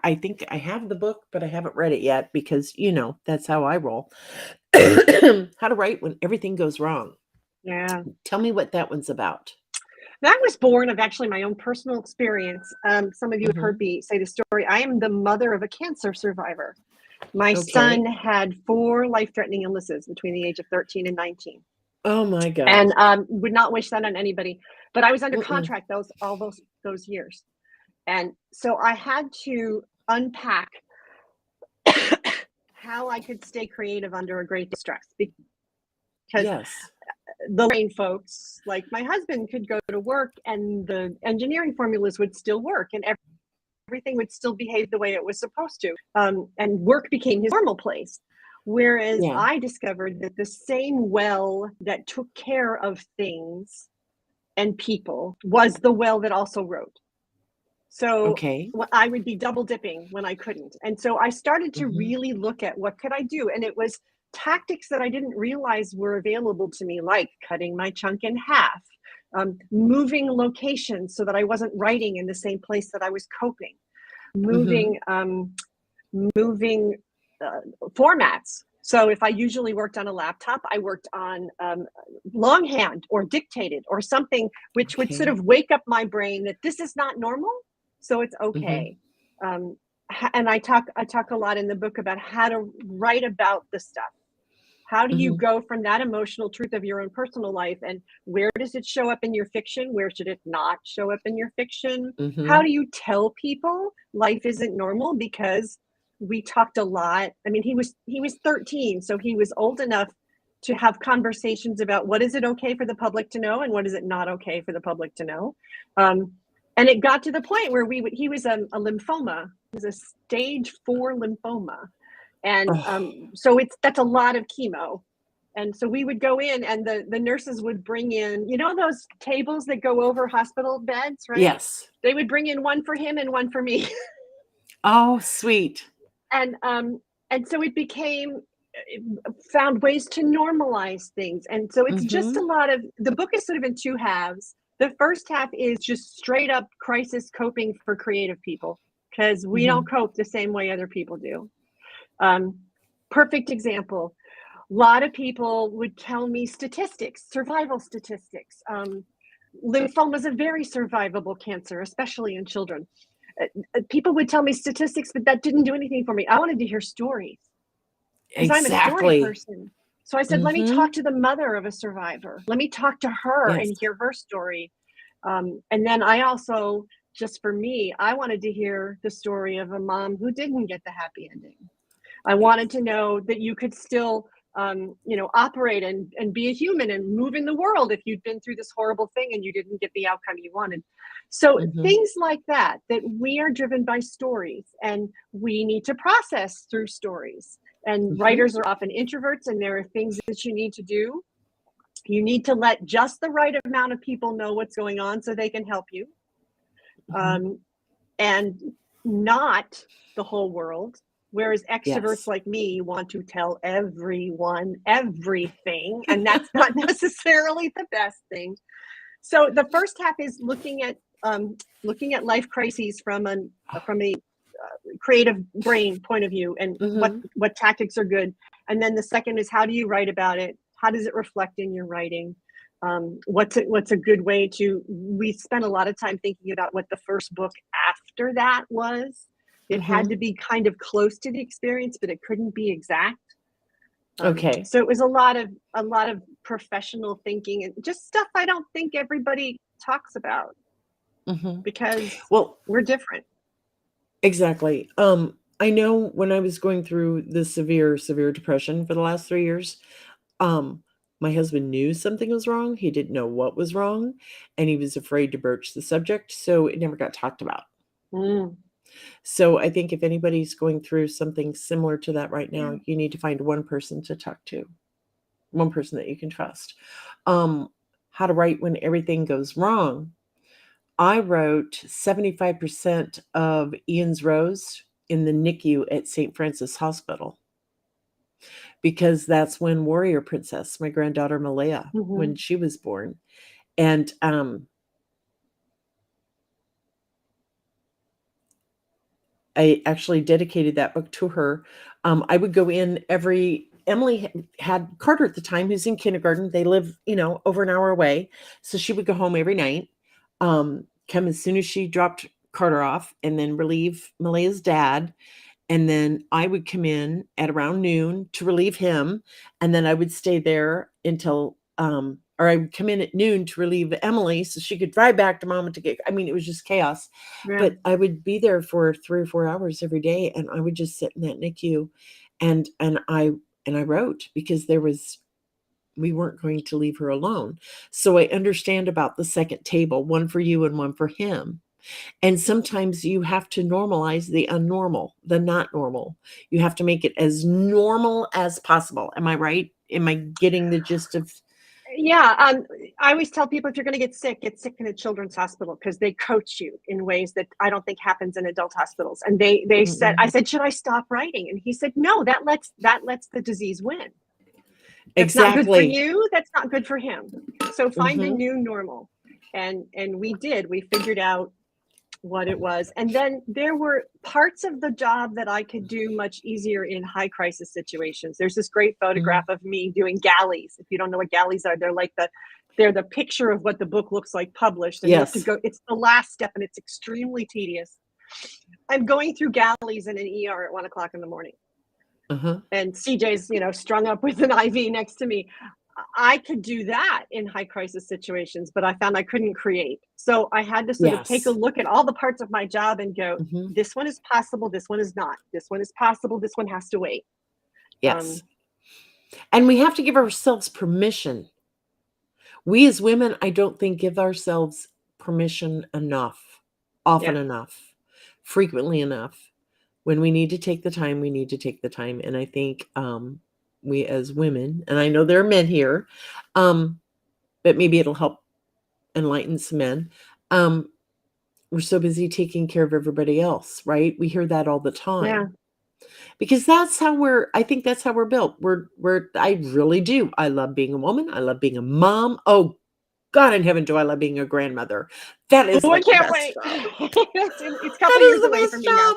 I think I have the book, but I haven't read it yet because, that's how I roll. How to write when everything goes wrong. Yeah. Tell me what that one's about. That was born of actually my own personal experience. Some of you have heard me say the story. I am the mother of a cancer survivor. My son had 4 life-threatening illnesses between the age of 13 and 19. Oh my God. And would not wish that on anybody. But I was under contract all those years. And so I had to unpack how I could stay creative under a great distress. Because the brain folks, like my husband, could go to work and the engineering formulas would still work and everything would still behave the way it was supposed to. And work became his normal place. Whereas I discovered that the same well that took care of things and people was the well that also wrote. So I would be double dipping when I couldn't. And so I started to really look at what could I do? And it was tactics that I didn't realize were available to me, like cutting my chunk in half, moving locations so that I wasn't writing in the same place that I was coping, moving formats. So if I usually worked on a laptop, I worked on longhand or dictated or something which would sort of wake up my brain that this is not normal. So it's okay. And I talk a lot in the book about how to write about the stuff. How do you go from that emotional truth of your own personal life, and where does it show up in your fiction? Where should it not show up in your fiction? How do you tell people life isn't normal? Because we talked a lot. I mean, he was 13, so he was old enough to have conversations about what is it okay for the public to know and what is it not okay for the public to know. And it got to the point where he was a lymphoma. It was a stage 4 lymphoma. And so that's a lot of chemo. And so we would go in and the nurses would bring in, those tables that go over hospital beds, right? Yes. They would bring in one for him and one for me. Oh, sweet. And so it found ways to normalize things. And so it's just a lot of, the book is sort of in 2 halves. The first half is just straight up crisis coping for creative people, because we don't cope the same way other people do. Perfect example. A lot of people would tell me statistics, survival statistics. Lymphoma is a very survivable cancer, especially in children. People would tell me statistics, but that didn't do anything for me. I wanted to hear stories. Because I'm a story person. So I said, let me talk to the mother of a survivor. Let me talk to her and hear her story. And then I also, just for me, I wanted to hear the story of a mom who didn't get the happy ending. I wanted to know that you could still, operate and be a human and move in the world if you'd been through this horrible thing and you didn't get the outcome you wanted. So things like that we are driven by stories, and we need to process through stories. And writers are often introverts, and there are things that you need to do. You need to let just the right amount of people know what's going on so they can help you. And not the whole world. Whereas extroverts Yes. like me want to tell everyone everything, and that's not necessarily the best thing. So the first half is looking at life crises from a creative brain point of view, and what tactics are good. And then the second is, how do you write about it? How does it reflect in your writing? What's a good way to? We spent a lot of time thinking about what the first book after that was. It had to be kind of close to the experience, but it couldn't be exact. Okay. So it was a lot of professional thinking and just stuff I don't think everybody talks about because we're different. Exactly. I know when I was going through the severe depression for the last 3 years, my husband knew something was wrong. He didn't know what was wrong, and he was afraid to broach the subject, so it never got talked about. So I think if anybody's going through something similar to that right now, you need to find one person to talk to, one person that you can trust. How to write when everything goes wrong. I wrote 75% of Ian's Rose in the NICU at St. Francis Hospital because that's when Warrior Princess, my granddaughter Malaya, when she was born. And I actually dedicated that book to her. I would go in Emily had Carter at the time, who's in kindergarten. They live, over an hour away. So she would go home every night, come as soon as she dropped Carter off, and then relieve Malaya's dad. And then I would come in at around noon to relieve him. And then I would stay there until, or I would come in at noon to relieve Emily so she could drive back to mama to get, it was just chaos. But I would be there for 3 or 4 hours every day. And I would just sit in that NICU and I wrote because we weren't going to leave her alone. So I understand about the second table, one for you and one for him. And sometimes you have to normalize the unnormal, the not normal. You have to make it as normal as possible. Am I right? Am I getting the gist of? Yeah. I always tell people, if you're going to get sick in a children's hospital, because they coach you in ways that I don't think happens in adult hospitals. And they said, I said, should I stop writing? And he said, no, that lets the disease win. That's not good for you. That's not good for him. So find a new normal. And we did. We figured out what it was. And then there were parts of the job that I could do much easier in high crisis situations. There's this great photograph of me doing galleys. If you don't know what galleys are, they're the picture of what the book looks like published. And you have to go, it's the last step and it's extremely tedious. I'm going through galleys in an ER at 1 o'clock in the morning. And CJ's, strung up with an IV next to me. I could do that in high crisis situations, but I found I couldn't create. So I had to sort of take a look at all the parts of my job and go, this one is possible, this one is not. This one is possible, this one has to wait. Yes. And we have to give ourselves permission. We as women, I don't think, give ourselves permission enough, often enough, frequently enough. When we need to take the time, we need to take the time. And I think we as women, and I know there are men here, but maybe it'll help enlighten some men. We're so busy taking care of everybody else, right? We hear that all the time. Yeah. Because I think that's how we're built. I really do. I love being a woman. I love being a mom. Oh, God in heaven, do I love being a grandmother. That is I can't wait. It's a couple years away from me now.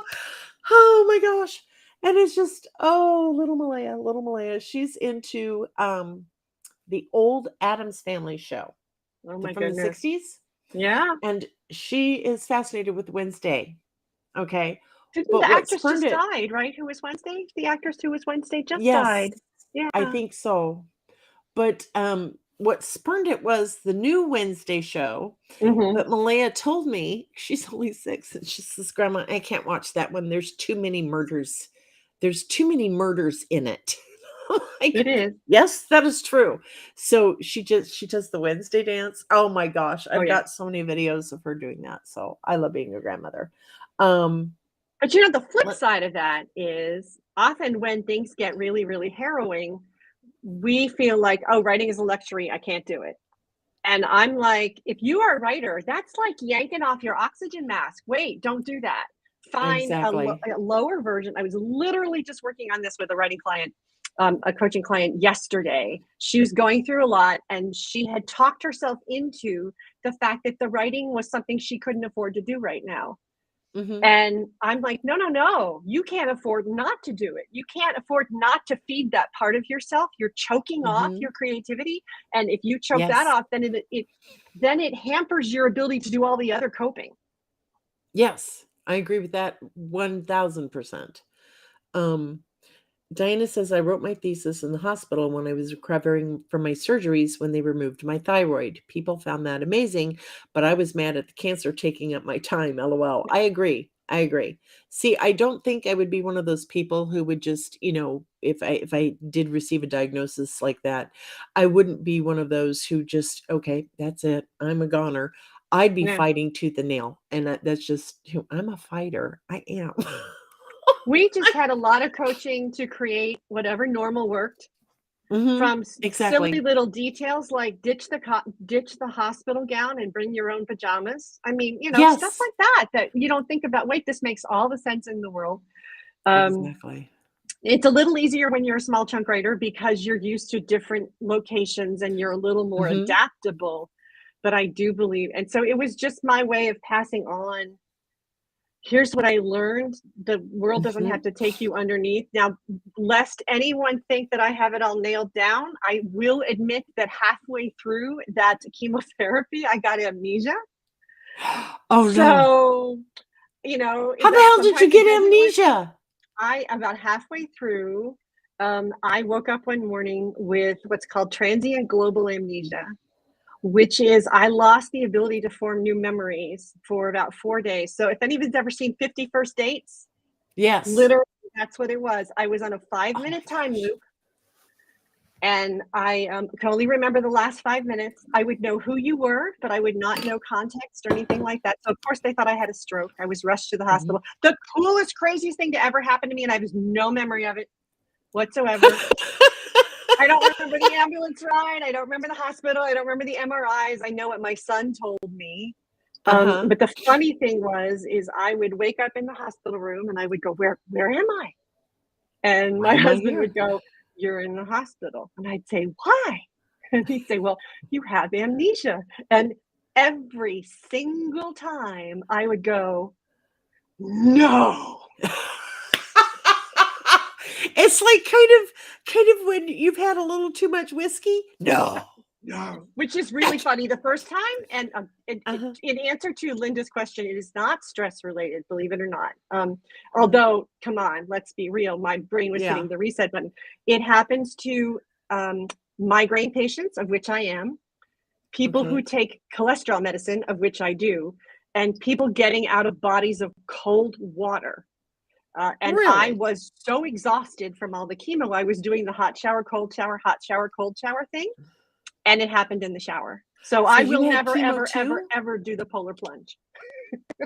Oh my gosh. And it's just, little Malaya. She's into the old Addams Family show from the 60s. Yeah. And she is fascinated with Wednesday. Okay. Didn't the actress just died, right? Who was Wednesday? The actress who was Wednesday just died. Yeah. I think so. But what spurned it was the new Wednesday show. But Malaya told me, she's only 6, and she says, Grandma, I can't watch that one. There's too many murders. There's too many murders in it. It is. Yes, that is true. So she does the Wednesday dance. Oh my gosh. I've got so many videos of her doing that. So I love being a grandmother. But the flip side of that is often when things get really, really harrowing, we feel like, writing is a luxury. I can't do it. And I'm like, if you are a writer, that's like yanking off your oxygen mask. Wait, don't do that. Find Exactly. a lower version. I was literally just working on this with a writing client, a coaching client yesterday. She was going through a lot, and she had talked herself into the fact that the writing was something she couldn't afford to do right now. Mhm. And I'm like, no, no, no, you can't afford not to do it. You can't afford not to feed that part of yourself. You're choking off Mhm. your creativity. And if you choke that Yes. off, then it hampers your ability to do all the other coping. Yes. I agree with that 1000%. Um, Diana says, I wrote my thesis in the hospital when I was recovering from my surgeries when they removed my thyroid. People found that amazing, but I was mad at the cancer taking up my time. LOL. I agree. I agree. See, I don't think I would be one of those people who would just, if I did receive a diagnosis like that, I wouldn't be one of those who just, okay, that's it. I'm a goner. I'd be Yeah. fighting tooth and nail. And that's just who I'm a fighter. I am. We just had a lot of coaching to create whatever normal worked, Mhm. from silly Exactly. little details like ditch the hospital gown and bring your own pajamas. I mean, stuff Yes. like that you don't think about. Wait, this makes all the sense in the world. Exactly. It's a little easier when you're a small chunk writer because you're used to different locations and you're a little more Mhm. adaptable. But I do believe, and so it was just my way of passing on. Here's what I learned. The world doesn't have Mhm. to take you underneath. Now, lest anyone think that I have it all nailed down, I will admit that halfway through that chemotherapy, I got amnesia. Oh, no. So, How the hell did you sometimes it get doesn't work. amnesia? About halfway through, I woke up one morning with what's called transient global amnesia, which is I lost the ability to form new memories for about 4 days. So if anyone's ever seen 50 First Dates, Yes. literally that's what it was. I was on a 5-minute Oh my time gosh. loop, and I can only remember the last 5 minutes. I would know who you were, but I would not know context or anything like that. So of course they thought I had a stroke. I was rushed to the Mhm. hospital. The coolest, craziest thing to ever happen to me, and I have no memory of it whatsoever. I don't remember the ambulance ride. I don't remember the hospital. I don't remember the MRIs. I know what my son told me. Uh-huh. But the funny thing is I would wake up in the hospital room and I would go, where am I? And Why my am I husband here? would go, you're in the hospital. And I'd say, why? And he'd say, well, you have amnesia. And every single time I would go, no. It's like kind of when you've had a little too much whiskey. No. No, which is really funny the first time. And Uh-huh. in answer to Linda's question, it is not stress related, believe it or not. Uh-huh. Although, come on, let's be real. My brain was Yeah. hitting the reset button. It happens to migraine patients, of which I am, people who Okay. take cholesterol medicine, of which I do, and people getting out of bodies of cold water. And I Really? was so exhausted from all the chemo. I was doing the hot shower, cold shower thing, and it happened in the shower. So So I you will had never, chemo ever, ever, too? ever do the polar plunge.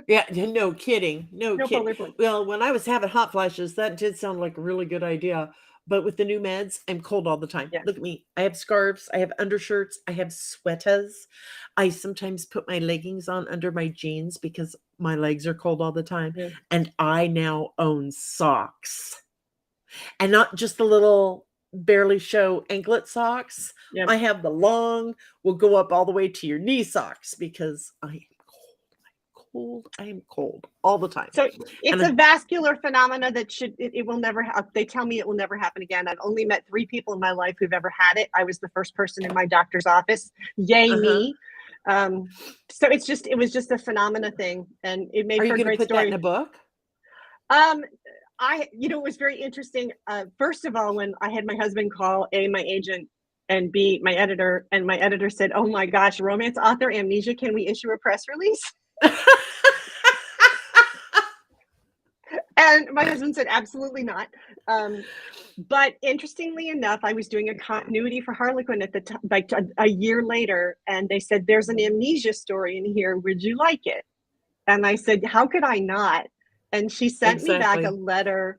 Yeah, no kidding. No No kidding. polar plunge. Well, when I was having hot flashes, that did sound like a really good idea. But with the new meds, I'm cold all the time. Yeah. Look at me. I have scarves, I have undershirts, I have sweaters. I sometimes put my leggings on under my jeans because my legs are cold all the time. Yeah. And I now own socks. And not just the little barely show anklet socks. Yep. I have the long, will go up all the way to your knee socks because I am cold. I am cold all the time. So it's And a vascular phenomena that it will never, they tell me it will never happen again. I've only met 3 people in my life who've ever had it. I was the first person in my doctor's office. Yay uh-huh. me. So it was just a phenomena thing, and it made Are for you a going to great put that in story. a book? It was very interesting. First of all, when I had my husband call my agent and B, my editor, and my editor said, oh my gosh, romance author amnesia, can we issue a press release? And my husband said, absolutely not. But interestingly enough, I was doing a continuity for Harlequin at the time, like a year later, and they said, there's an amnesia story in here. Would you like it? And I said, how could I not? And she sent me back a Exactly. letter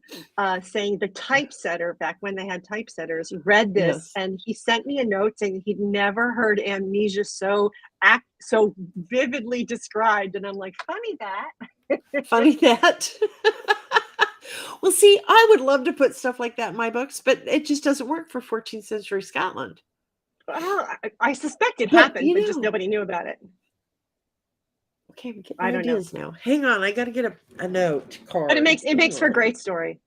saying the typesetter, back when they had typesetters, read this, Yes. and he sent me a note saying he'd never heard amnesia so vividly described. And I'm like, funny that. Funny that. Well, see, I would love to put stuff like that in my books, but it just doesn't work for 14th century Scotland. Well, I suspect it But, happened, but just nobody knew about it. Okay, I'm I getting don't know. ideas now. Hang on, I got to get a note card. But it makes Hang for a on. great story.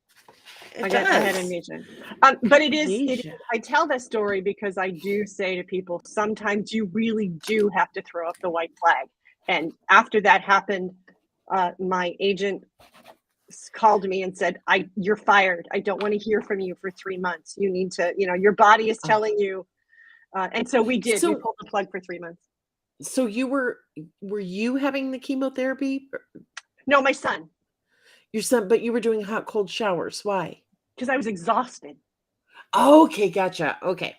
It I does. had amnesia. But it is, Amnesia. I tell that story because I do say to people, sometimes you really do have to throw up the white flag. And after that happened, my agent called me and said, you're fired. I don't want to hear from you for 3 months. You need to, your body is telling you. And so we did. We pulled the plug for 3 months. So were you having the chemotherapy? No, my son. Your son, but you were doing hot, cold showers. Why? Because I was exhausted. Okay, gotcha. Okay.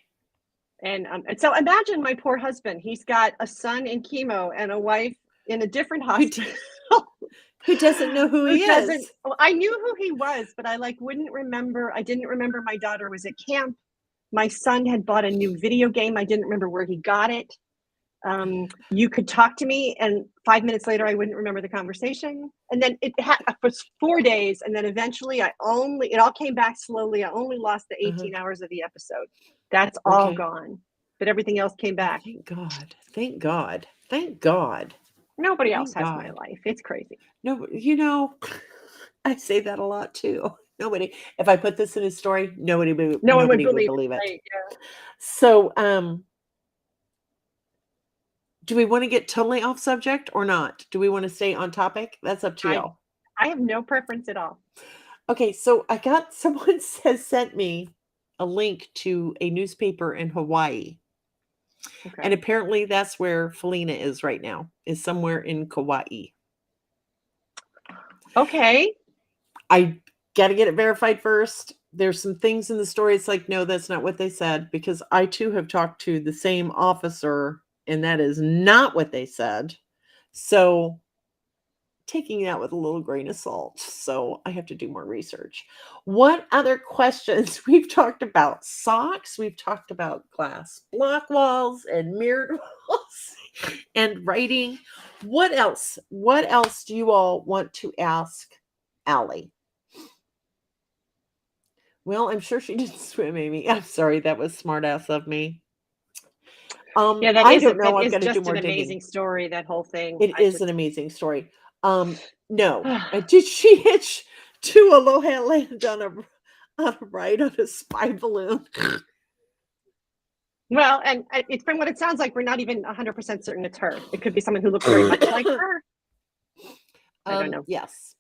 And so imagine my poor husband. He's got a son in chemo and a wife in a different hospital. Who doesn't know who he is? Well, I knew who he was, but I wouldn't remember. I didn't remember my daughter was at camp. My son had bought a new video game. I didn't remember where he got it. You could talk to me, and 5 minutes later, I wouldn't remember the conversation. And then it was 4 days, and then eventually, it all came back slowly. I only lost the 18 hours of the episode. That's all gone, but everything else came back. Thank God! Thank God! Thank God! Nobody else has my life. It's crazy. No, I say that a lot too. Nobody. If I put this in a story, nobody would believe it. Right, yeah. So, do we want to get totally off subject or not? Do we want to stay on topic? That's up to you. I have no preference at all. Okay, so someone has sent me a link to a newspaper in Hawaii. Okay. And apparently that's where Felina is right now, is somewhere in Kauai. Okay. I got to get it verified first. There's some things in the story. It's like, no, that's not what they said, because I too have talked to the same officer, and that is not what they said. So taking that with a little grain of salt. So I have to do more research. What other questions? We've talked about socks. We've talked about glass block walls and mirrored walls and writing. What else? What else do you all want to ask Allie? Well, I'm sure she didn't swim, Amy. I'm sorry. That was smart ass of me. Yeah, I don't know. I've got to do more an digging. Amazing story, that whole thing. It is an amazing story. No. Did she hitch to Aloha Land on a ride on a spy balloon? Well, and it's from what it sounds like, we're not even 100% certain it's her. It could be someone who looks very much like her. I don't know. Yes.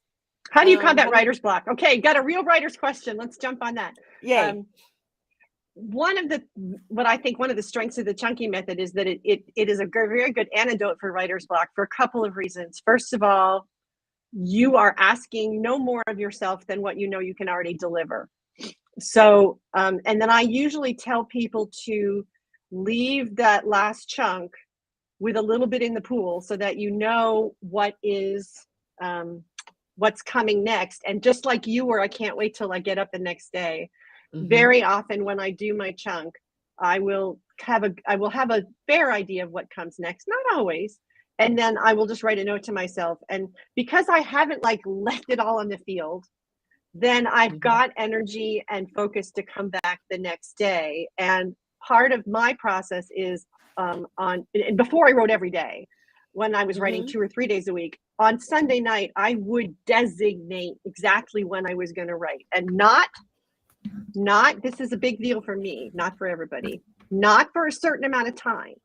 How do you combat writer's block? Okay, got a real writer's question. Let's jump on that. Yay. One of the strengths of the chunky method is that it is a very good antidote for writer's block for a couple of reasons. First of all, you are asking no more of yourself than what you know you can already deliver. So, and then I usually tell people to leave that last chunk with a little bit in the pool so that you know what is what's coming next. And just like you were, I can't wait till I get up the next day. Mm-hmm. Very often when I do my chunk, I will have a fair idea of what comes next. Not always. And then I will just write a note to myself. And because I haven't left it all on the field, then I've got energy and focus to come back the next day. And part of my process is before I wrote every day, when I was writing 2 or 3 days a week, on Sunday night, I would designate exactly when I was going to write, and not, this is a big deal for me, not for everybody, not for a certain amount of time.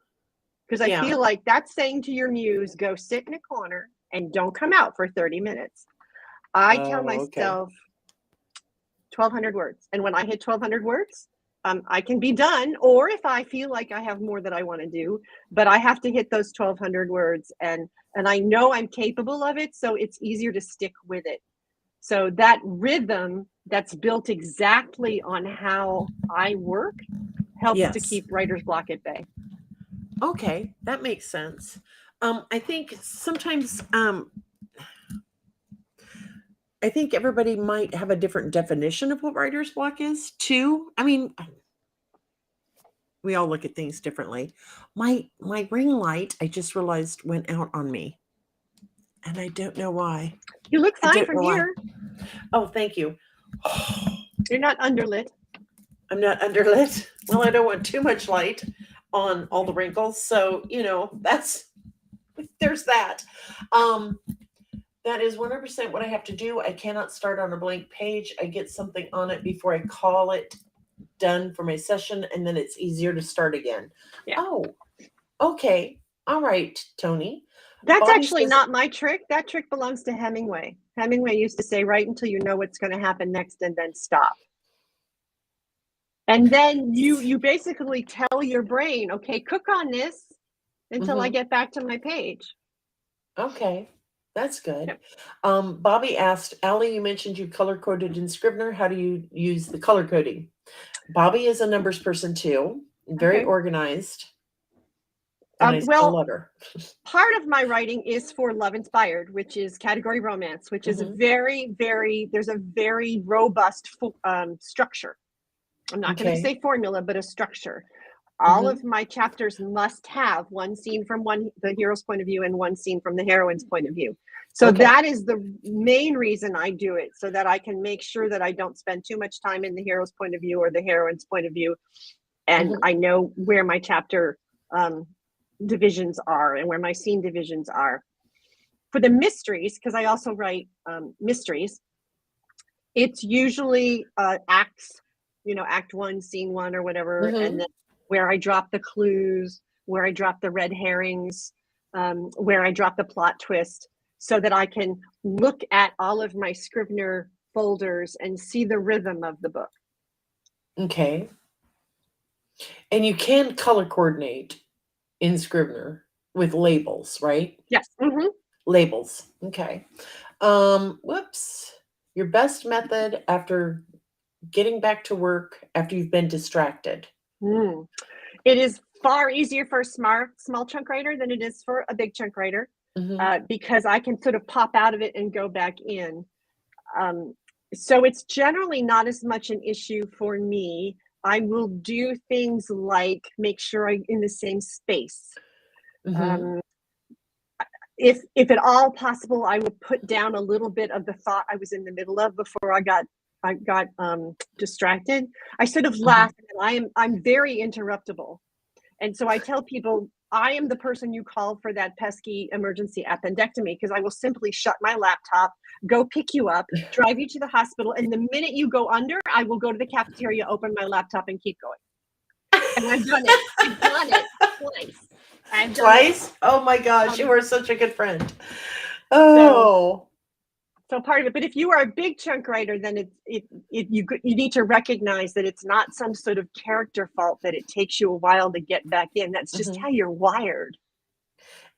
Because I feel like that's saying to your muse, go sit in a corner and don't come out for 30 minutes. I tell myself 1,200 words. And when I hit 1,200 words, I can be done. Or if I feel like I have more that I want to do, but I have to hit those 1,200 words. And I know I'm capable of it. So it's easier to stick with it. So that rhythm that's built exactly on how I work helps to keep writer's block at bay. Okay, that makes sense. I think sometimes I I think everybody might have a different definition of what writer's block is too. I mean, we all look at things differently. My ring light, I just realized, went out on me, and I don't know why. You look I fine don't from know why. here. Oh, thank you. You're not underlit. I'm not underlit. Well, I don't want too much light on all the wrinkles, so there's that. That is 100% what I have to do. I cannot start on a blank page. I get something on it before I call it done for my session, and then it's easier to start again. Yeah. Oh, okay. All right, Tony. That's Bobby actually says- not my trick. That trick belongs to Hemingway. Hemingway used to say, write until you know what's going to happen next and then stop. And then you basically tell your brain, okay, cook on this until I get back to my page. Okay, that's good. Yep. Bobby asked, Allie, you mentioned you color coded in Scrivener. How do you use the color coding? Bobby is a numbers person too, very Okay. organized. And I still love her. Part of my writing is for Love Inspired, which is category romance, which is there's a very robust structure. I'm not going to say formula, but a structure. All of my chapters must have one scene from the hero's point of view and one scene from the heroine's point of view. So that is the main reason I do it, so that I can make sure that I don't spend too much time in the hero's point of view or the heroine's point of view. And I know where my chapter divisions are and where my scene divisions are. For the mysteries, because I also write mysteries, it's usually acts, act 1, scene 1 or whatever, and then where I drop the clues, where I drop the red herrings, where I drop the plot twist, so that I can look at all of my Scrivener folders and see the rhythm of the book. Okay. And you can color coordinate in Scrivener with labels, right? Yes. Labels. Okay. Whoops. Your best method after getting back to work after you've been distracted. It is far easier for a small chunk writer than it is for a big chunk writer, because I can sort of pop out of it and go back in. So it's generally not as much an issue for me. I will do things like make sure I'm in the same space. If at all possible, I would put down a little bit of the thought I was in the middle of before I got distracted. I sort of laugh, and I'm very interruptible. And so I tell people, I am the person you call for that pesky emergency appendectomy, because I will simply shut my laptop, go pick you up, drive you to the hospital, and the minute you go under, I will go to the cafeteria, open my laptop, and keep going. And I've done it. I've done it twice. Twice? Oh my gosh, you are such a good friend. Oh. So part of it, but if you are a big chunk writer, then you need to recognize that it's not some sort of character fault, that it takes you a while to get back in. That's just how you're wired.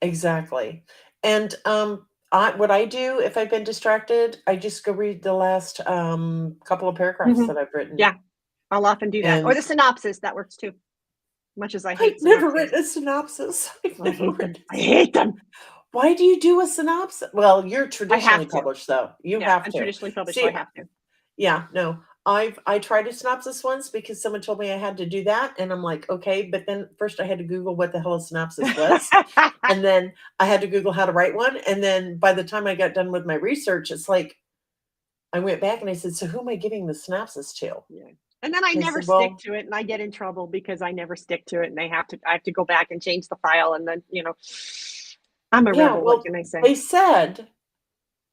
Exactly. And what I do if I've been distracted, I just go read the last couple of paragraphs that I've written. Yeah, I'll often do that. Or the synopsis, that works too. Much as I hate I've never written a synopsis. I hate them. Why do you do a synopsis? Well, you're traditionally published, though. You have to. I'm traditionally published, so I have to. Yeah, no. I tried a synopsis once because someone told me I had to do that, and I'm like, okay. But then first I had to Google what the hell a synopsis was, and then I had to Google how to write one. And then by the time I got done with my research, it's like I went back and I said, so who am I giving the synopsis to? Yeah. And then I never stick to it, and I get in trouble because I never stick to it, and I have to go back and change the file, and then I'm a rebel. What can I say? They said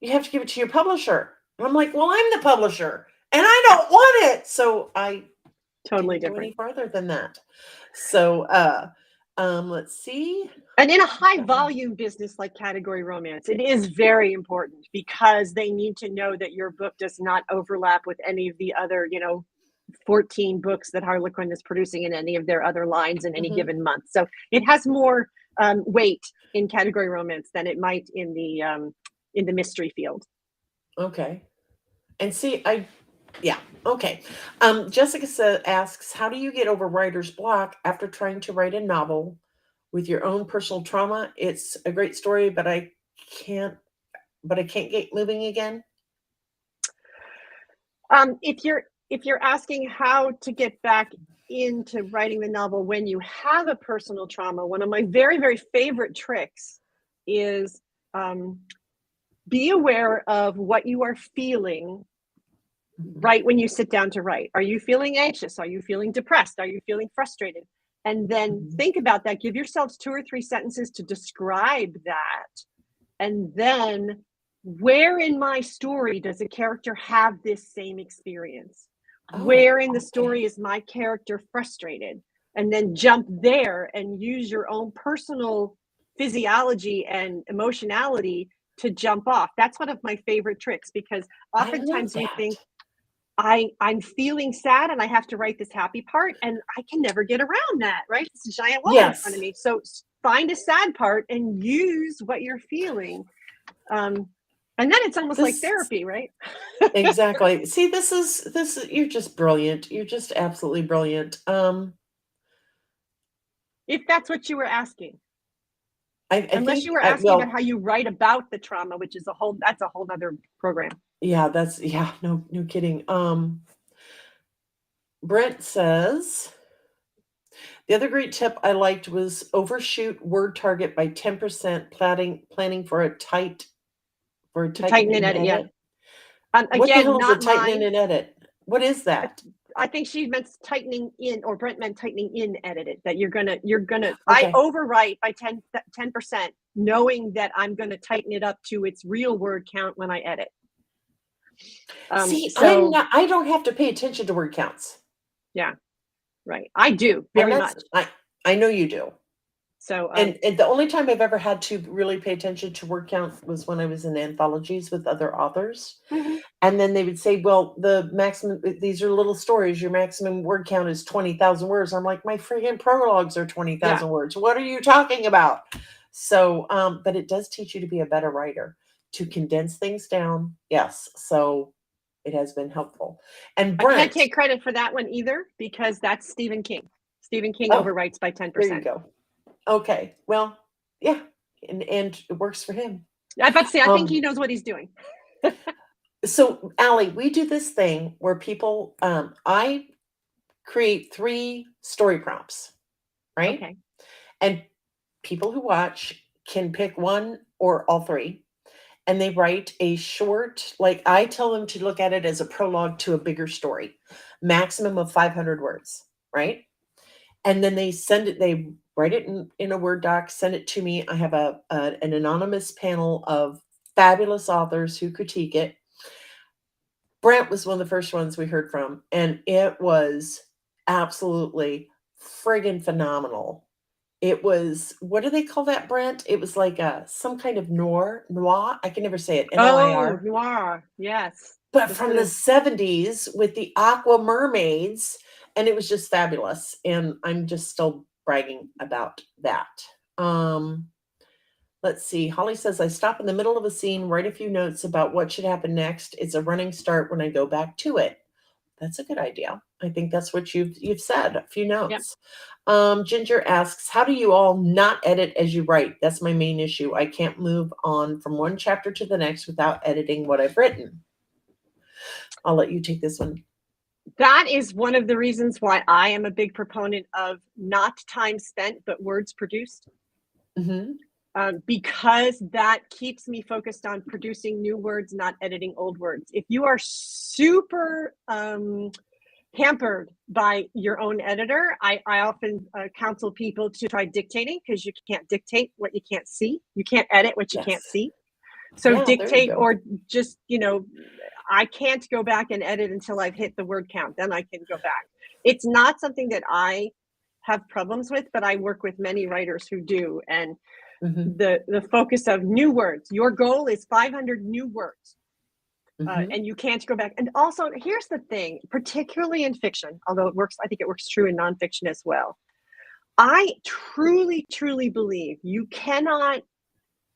you have to give it to your publisher. And I'm like, well, I'm the publisher, and I don't want it. So I totally didn't go any farther than that. So let's see. And in a high volume business like category romance, it is very important, because they need to know that your book does not overlap with any of the other, 14 books that Harlequin is producing in any of their other lines in any given month. So it has more weight in category romance than it might in the mystery field. Okay. And see, okay. Jessica asks, how do you get over writer's block after trying to write a novel with your own personal trauma? It's a great story, but I can't get moving again. If you're asking how to get back into writing the novel when you have a personal trauma, one of my very, very favorite tricks is be aware of what you are feeling right when you sit down to write. Are you feeling anxious? Are you feeling depressed? Are you feeling frustrated? And then think about that. Give yourselves 2 or 3 sentences to describe that. And then, where in my story does a character have this same experience? Where in the story is my character frustrated? And then jump there and use your own personal physiology and emotionality to jump off. That's one of my favorite tricks, because oftentimes we think, I'm feeling sad and I have to write this happy part, and I can never get around that, right? It's a giant wall in front of me. So find a sad part and use what you're feeling. And then it's almost like therapy, right? Exactly. See, this is you're just brilliant. You're just absolutely brilliant. If that's what you were asking. Unless you were asking about how you write about the trauma, which is that's a whole other program. Yeah, no kidding. Brent says, the other great tip I liked was overshoot word target by 10%, planning for a tighten and edit. Yeah. What the Again, hell is a not tighten mine. and edit? What is that? I think she meant tightening in, or Brent meant tightening in edited, that you're gonna Okay. I overwrite by 10%, knowing that I'm gonna tighten it up to its real word count when I edit. See, I don't have to pay attention to word counts. Yeah, right. I do very much. I know you do. So and the only time I've ever had to really pay attention to word count was when I was in anthologies with other authors. And then they would say, well, the maximum, these are little stories, your maximum word count is 20,000 words. I'm like, my freaking prologues are 20,000 words. What are you talking about? So, but it does teach you to be a better writer, to condense things down. Yes. So it has been helpful. And Brent, I can't take credit for that one either, because that's Stephen King. Stephen King overwrites by 10%. There you go. Okay. Well, yeah. And it works for him. I bet I think he knows what he's doing. So, Allie, we do this thing where people, I create 3 story prompts, right? Okay. And people who watch can pick one or all 3, and they write a short, like I tell them to look at it as a prologue to a bigger story, maximum of 500 words, right? And then they write it in a Word doc, send it to me. I have an anonymous panel of fabulous authors who critique it. Brent was one of the first ones we heard from, and it was absolutely friggin' phenomenal. It was, what do they call that, Brent? It was like some kind of noir. I can never say it. Noir. Oh, noir. Yes. But from the 70s with the aqua mermaids, and it was just fabulous. And I'm just still bragging about that. Let's see. Holly says, I stop in the middle of a scene, write a few notes about what should happen next. It's a running start when I go back to it. That's a good idea. I think that's what you've said, a few notes. Yep. Ginger asks, how do you all not edit as you write? That's my main issue. I can't move on from one chapter to the next without editing what I've written. I'll let you take this one. That is one of the reasons why I am a big proponent of not time spent, but words produced. Because that keeps me focused on producing new words, not editing old words. If you are super hampered by your own editor, I often counsel people to try dictating, because you can't dictate what you can't see. You can't edit what you can't see. So dictate, or just, I can't go back and edit until I've hit the word count. Then I can go back. It's not something that I have problems with, but I work with many writers who do. And the focus of new words. Your goal is 500 new words, and you can't go back. And also, here's the thing, particularly in fiction, although I think it works true in nonfiction as well. I truly, truly believe you cannot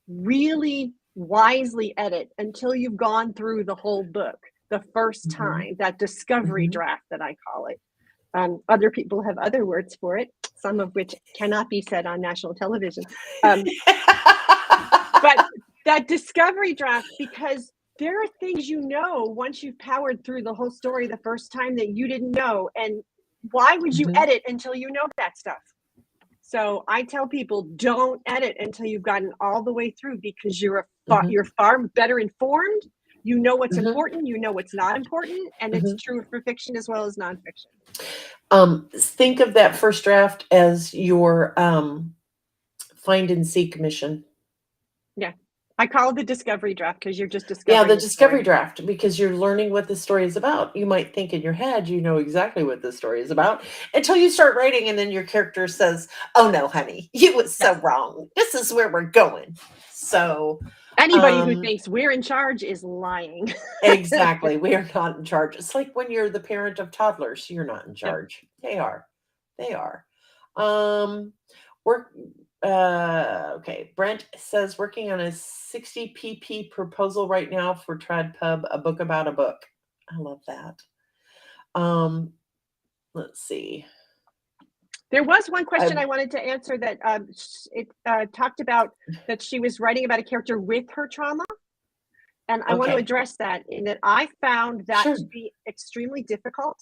really wisely edit until you've gone through the whole book the first time, that discovery draft that I call it. Other people have other words for it, some of which cannot be said on national television. But that discovery draft, because there are things once you've powered through the whole story the first time that you didn't know. And why would you edit until you know that stuff? So I tell people, don't edit until you've gotten all the way through, because you're far better informed. You know what's important, you know what's not important, and it's true for fiction as well as nonfiction. Think of that first draft as your find and seek mission. Yeah. I call it the discovery draft, because you're just discovering. Yeah, the discovery draft, because you're learning what the story is about. You might think in your head you know exactly what the story is about until you start writing, and then your character says, "Oh no, honey, you was so wrong. This is where we're going." So anybody who thinks we're in charge is lying. Exactly. We are not in charge. It's like when you're the parent of toddlers, you're not in charge. Yeah. They are. Work. Okay. Brent says working on a 60 pp proposal right now for Trad Pub, a book about a book. I love that. Let's see. There was one question I wanted to answer that it talked about that she was writing about a character with her trauma. And I want to address that, in that I found that to be extremely difficult,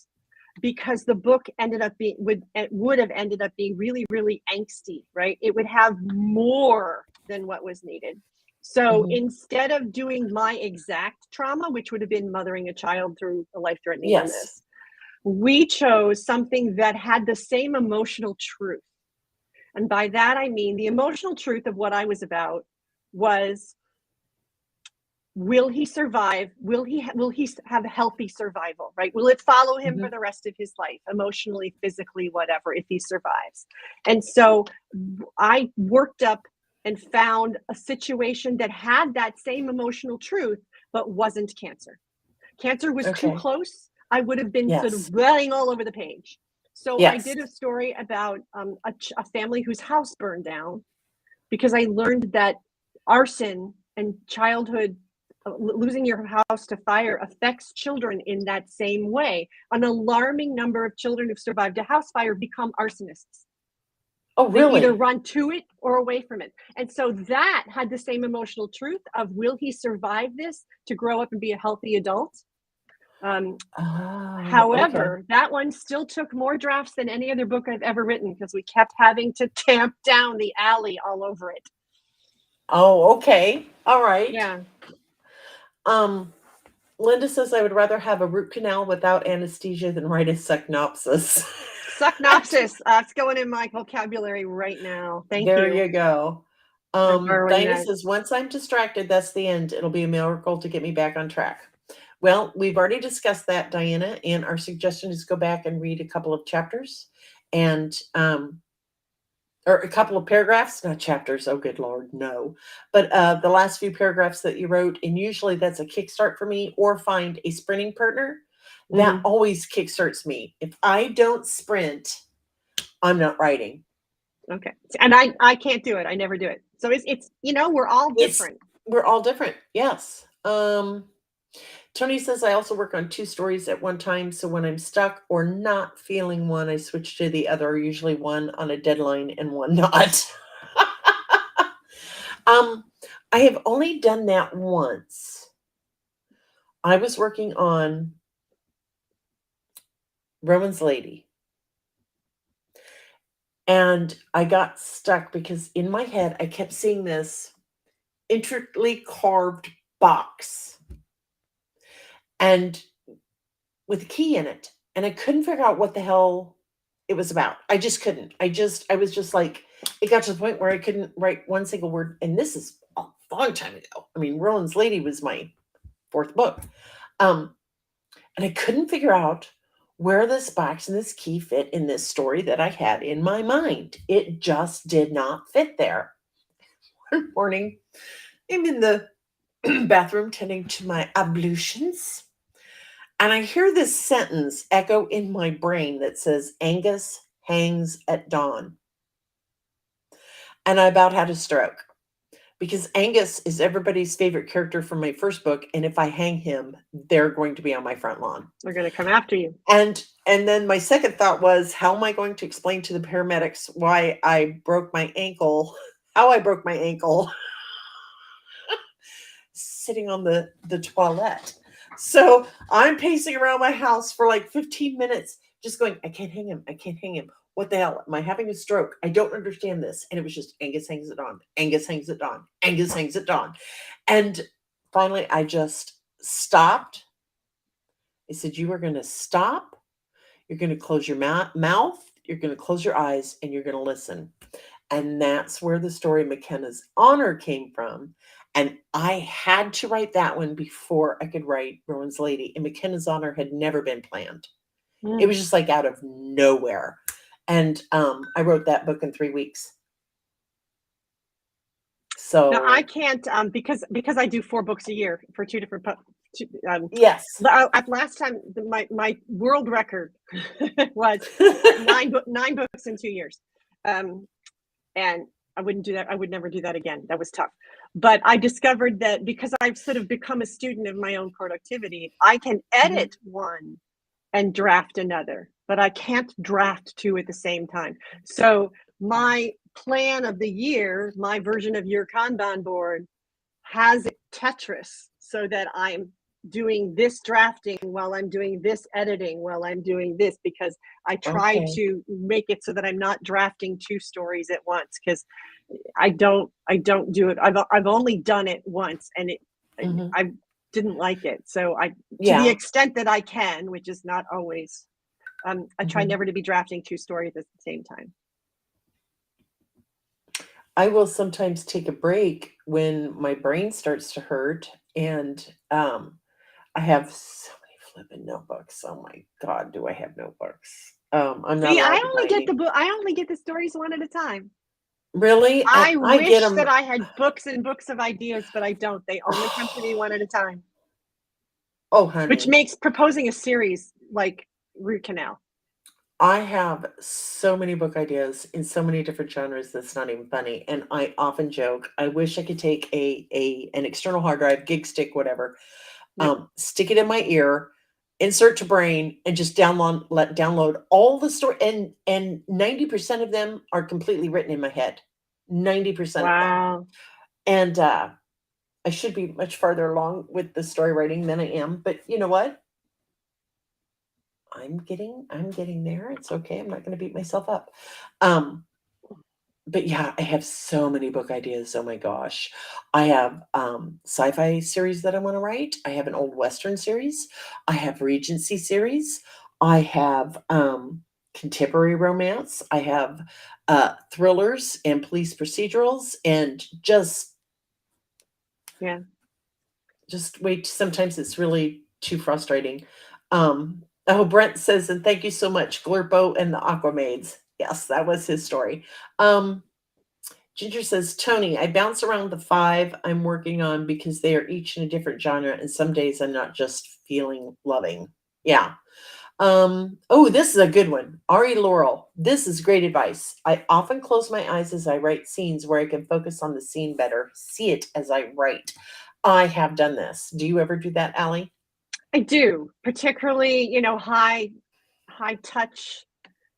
because the book would have ended up being really, really angsty, right? It would have more than what was needed. So instead of doing my exact trauma, which would have been mothering a child through a life-threatening illness, we chose something that had the same emotional truth. And by that, I mean the emotional truth of what I was about was, will he survive? Will he have a healthy survival, right? Will it follow him for the rest of his life, emotionally, physically, whatever, if he survives? And so I worked up and found a situation that had that same emotional truth, but wasn't cancer. Cancer was too close. I would have been sort of running all over the page. So I did a story about a family whose house burned down, because I learned that arson and childhood, losing your house to fire, affects children in that same way. An alarming number of children who've survived a house fire become arsonists. Oh, really? They either run to it or away from it. And so that had the same emotional truth of, will he survive this to grow up and be a healthy adult? However, that one still took more drafts than any other book I've ever written, because we kept having to tamp down the Allie all over it. Oh, okay. All right. Yeah. Linda says, I would rather have a root canal without anesthesia than write a synopsis. Synopsis. It's going in my vocabulary right now. Thank you. There you go. Dinah says, once I'm distracted, that's the end. It'll be a miracle to get me back on track. Well, we've already discussed that, Diana, and our suggestion is go back and read a couple of chapters and or a couple of paragraphs, not chapters. Oh, good Lord, no. But the last few paragraphs that you wrote, and usually that's a kickstart for me, or find a sprinting partner. That always kickstarts me. If I don't sprint, I'm not writing. Okay. And I can't do it. I never do it. So it's we're all different. We're all different. Yes. Tony says, I also work on 2 stories at one time. So when I'm stuck or not feeling one, I switch to the other, usually one on a deadline and one not. I have only done that once. I was working on Roman's Lady. And I got stuck because in my head, I kept seeing this intricately carved box and with a key in it. And I couldn't figure out what the hell it was about. I just couldn't. I was just like, it got to the point where I couldn't write one single word. And this is a long time ago. I mean, Roland's Lady was my 4th book. And I couldn't figure out where this box and this key fit in this story that I had in my mind. It just did not fit there. One morning, I'm in the bathroom tending to my ablutions, and I hear this sentence echo in my brain that says, Angus hangs at dawn. And I about had a stroke, because Angus is everybody's favorite character from my first book. And if I hang him, they're going to be on my front lawn. They're going to come after you. And then my second thought was, how am I going to explain to the paramedics why I broke my ankle, how I broke my ankle? sitting on the toilet. So I'm pacing around my house for like 15 minutes, just going, I can't hang him. I can't hang him. What the hell? Am I having a stroke? I don't understand this. And it was just Angus hangs it on. Angus hangs it on. Angus hangs it on. And finally, I just stopped. I said, you are going to stop. You're going to close your mouth. You're going to close your eyes and you're going to listen. And that's where the story McKenna's Honor came from. And I had to write that one before I could write Rowan's Lady. And McKenna's Honor had never been planned. It was just like out of nowhere. And I wrote that book in 3 weeks. So now I can't because I do 4 books a year for 2 different yes. Last time my world record was 9 books in 2 years. And I wouldn't do that. I would never do that again. That was tough. But I discovered that because I've sort of become a student of my own productivity, I can edit one and draft another, but I can't draft 2 at the same time. So my plan of the year, my version of your Kanban board, has Tetris so that I'm doing this drafting while I'm doing this editing while I'm doing this, because I try to make it so that I'm not drafting 2 stories at once, because I don't do it. I've only done it once and I didn't like it. So to the extent that I can, which is not always, I try never to be drafting 2 stories at the same time. I will sometimes take a break when my brain starts to hurt, and I have so many flipping notebooks. Oh my God, do I have notebooks? I'm not. See, I only get the stories one at a time. Really? I wish that I had books and books of ideas, but I don't. They only come to me one at a time. Oh, honey. Which makes proposing a series like root canal. I have so many book ideas in so many different genres that's not even funny. And I often joke, I wish I could take an external hard drive, gig stick, whatever, stick it in my ear, insert to brain, and just download all the story. And 90% of them are completely written in my head. 90% of them. Wow. And I should be much farther along with the story writing than I am. But you know what? I'm getting there. It's okay. I'm not going to beat myself up. But yeah, I have so many book ideas. Oh my gosh. I have sci-fi series that I want to write. I have an old Western series. I have Regency series. I have contemporary romance. I have thrillers and police procedurals, and just wait. Sometimes it's really too frustrating. Brent says, and thank you so much, Glurpo and the Aquamaids. Yes, that was his story. Ginger says, Tony, I bounce around the 5 I'm working on because they are each in a different genre, and some days I'm not just feeling loving. Yeah. This is a good one. Ari Laurel, this is great advice. I often close my eyes as I write scenes where I can focus on the scene better, see it as I write. I have done this. Do you ever do that, Allie? I do, particularly, high touch,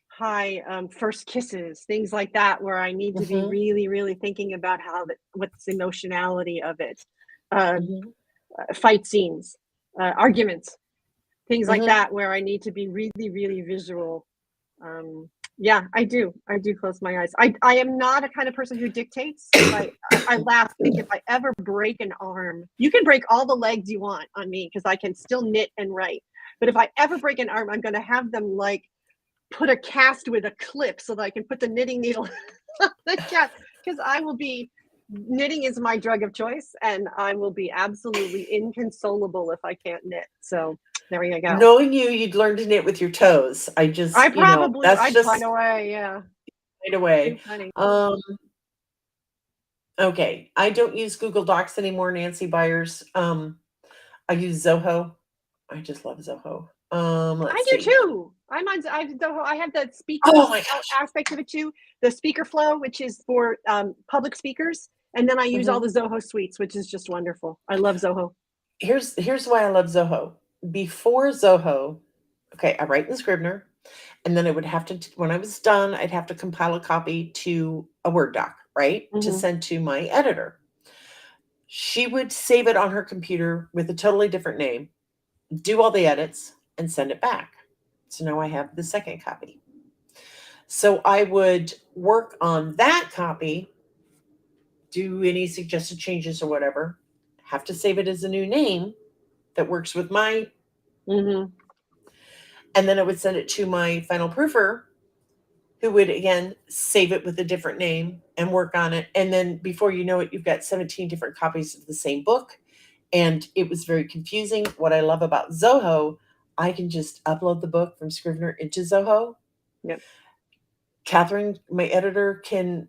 high first kisses, things like that, where I need to be really, really thinking about what's the emotionality of it. Fight scenes, arguments, things like that, where I need to be really, really visual. I do close my eyes. I am not a kind of person who dictates. I laugh. Think if I ever break an arm, you can break all the legs you want on me because I can still knit and write. But if I ever break an arm, I'm going to have them put a cast with a clip so that I can put the knitting needle on the cast, because I will be, knitting is my drug of choice, and I will be absolutely inconsolable if I can't knit. So there you go. Knowing you'd learn to knit with your toes. I'd find a way. Yeah. Right away. Okay. I don't use Google Docs anymore, Nancy Byers. I use Zoho. I just love Zoho. I do too. I'm on Zoho. I have the speaker aspect of it too. The speaker flow, which is for public speakers. And then I use all the Zoho suites, which is just wonderful. I love Zoho. Here's why I love Zoho. Before Zoho, I write in Scrivener, and then I would have to, when I was done, I'd have to compile a copy to a Word doc, right? To send to my editor. She would save it on her computer with a totally different name, do all the edits, and send it back. So now I have the second copy. So I would work on that copy, do any suggested changes or whatever, have to save it as a new name that works with my, Mm-hmm. and then I would send it to my final proofer, who would again save it with a different name and work on it. And then before you know it, you've got 17 different copies of the same book. And it was very confusing. What I love about Zoho, I can just upload the book from Scrivener into Zoho. Yep. Catherine, my editor, can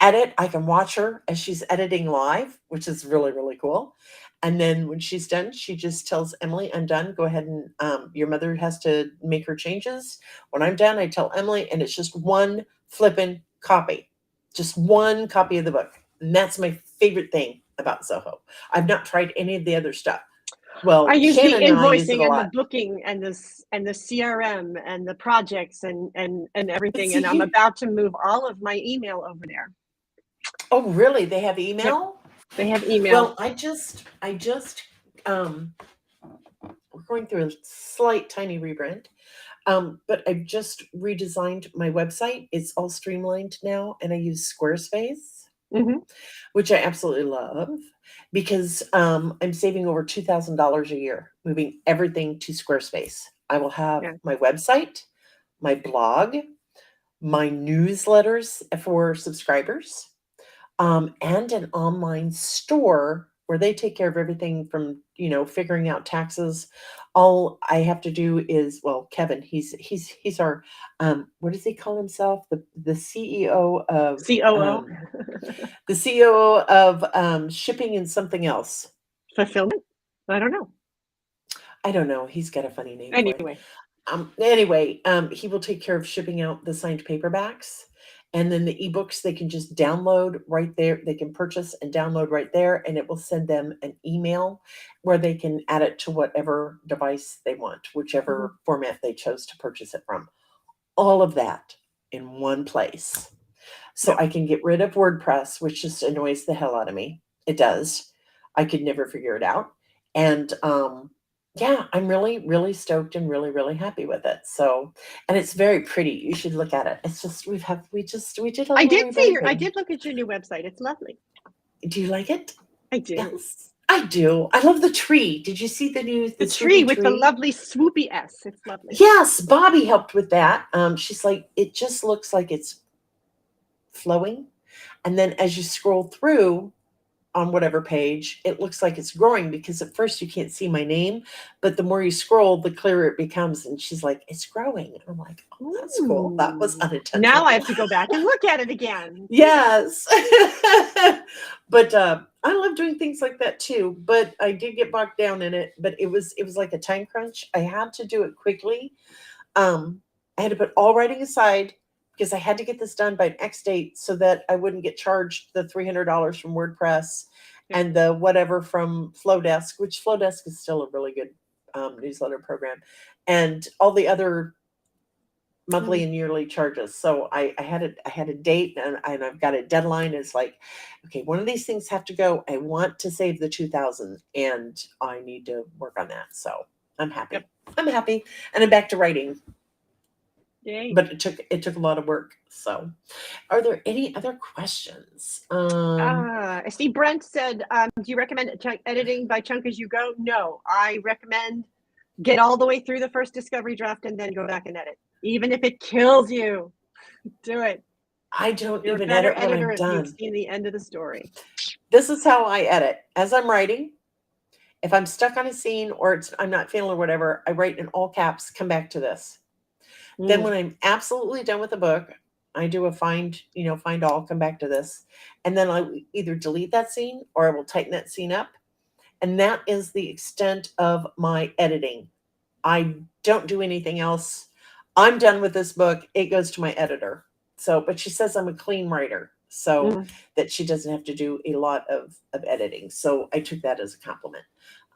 edit. I can watch her as she's editing live, which is really, really cool. And then when she's done, she just tells Emily, I'm done. Go ahead and your mother has to make her changes. When I'm done, I tell Emily, and it's just one flippin' copy. Just one copy of the book. And that's my favorite thing about Zoho. I've not tried any of the other stuff. Well, I use Shannon the and I use it invoicing a and the lot. booking and the CRM and the projects and everything. See, And I'm about to move all of my email over there. Oh, really? They have email? They have email. Well, I just we're going through a slight tiny rebrand. But I've just redesigned my website. It's all streamlined now, and I use Squarespace, Mhm. which I absolutely love because I'm saving over $2,000 a year moving everything to Squarespace. I will have Yeah. my website, my blog, my newsletters for subscribers, and an online store where they take care of everything from figuring out taxes. All I have to do is, well, Kevin, he's our what does he call himself, the CEO of COO. the CEO of shipping and something else. Fulfillment? I don't know. I don't know, he's got a funny name for it. Anyway, He will take care of shipping out the signed paperbacks, and then the ebooks they can just download right there. They can purchase and download right there, and it will send them an email where they can add it to whatever device they want, whichever format they chose to purchase it from. All of that in one place. So Yep. I can get rid of WordPress, which just annoys the hell out of me. It does. I could never figure it out. And yeah, I'm really, really stoked and really, really happy with it. So, and it's very pretty. You should look at it. It's just we did a I little did see your. I rebranding. did look at your new website. It's lovely. Do you like it? I do. Yes, I do. I love the tree. Did you see the The tree with the lovely swoopy S. It's lovely. Yes, Bobby helped with that. She's like, it just looks like it's flowing, and then as you scroll through on whatever page, it looks like it's growing because at first you can't see my name, but the more you scroll, the clearer it becomes. And she's like, it's growing. And I'm like, oh, that's cool. That was Ooh. unintentional. Now I have to go back and look at it again. Yes. But I love doing things like that too. But I did get bogged down in it. But it was like a time crunch. I had to do it quickly. I had to put all writing aside because I had to get this done by an X date so that I wouldn't get charged the $300 from WordPress and the whatever from Flowdesk, which Flowdesk is still a really good newsletter program, and all the other monthly and yearly charges. So I had a date, and I've got a deadline. It's like, okay, one of these things have to go. I want to save the 2,000, and I need to work on that. So I'm happy. Yep. I'm happy, and I'm back to writing. Yay. But it took a lot of work. So, are there any other questions? I see Brent said, do you recommend editing by chunk as you go? No, I recommend get all the way through the first discovery draft and then go back and edit. Even if it kills you, do it. I don't You're even a better edit when editor I'm if done. you've seen the end of the story. This is how I edit. As I'm writing, if I'm stuck on a scene or I'm not feeling or whatever, I write in all caps, come back to this. Then when I'm absolutely done with the book, I do a find all, come back to this. And then I'll either delete that scene or I will tighten that scene up. And that is the extent of my editing. I don't do anything else. I'm done with this book. It goes to my editor. So, but she says I'm a clean writer, so that she doesn't have to do a lot of editing. So I took that as a compliment.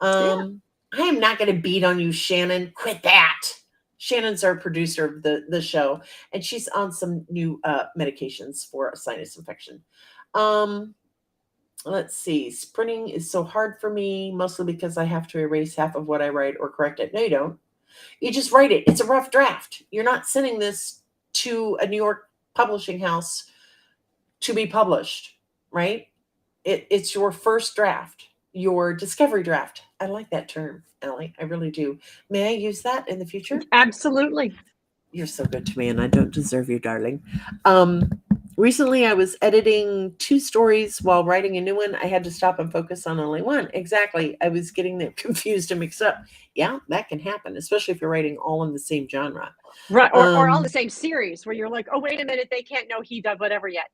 I am not going to beat on you, Shannon. Quit that. Shannon's our producer of the show, and she's on some new medications for a sinus infection. Let's see. Sprinting is so hard for me, mostly because I have to erase half of what I write or correct it. No, you don't. You just write it. It's a rough draft. You're not sending this to a New York publishing house to be published, right? It's your first draft, your discovery draft. I like that term, Allie. I really do. May I use that in the future? Absolutely. You're so good to me, and I don't deserve you, darling. Recently, I was editing 2 stories while writing a new one. I had to stop and focus on only one. Exactly. I was getting them confused and mixed up. Yeah, that can happen, especially if you're writing all in the same genre. Right. Or all the Um, same series where you're like, oh, wait a minute, they can't know he done whatever yet.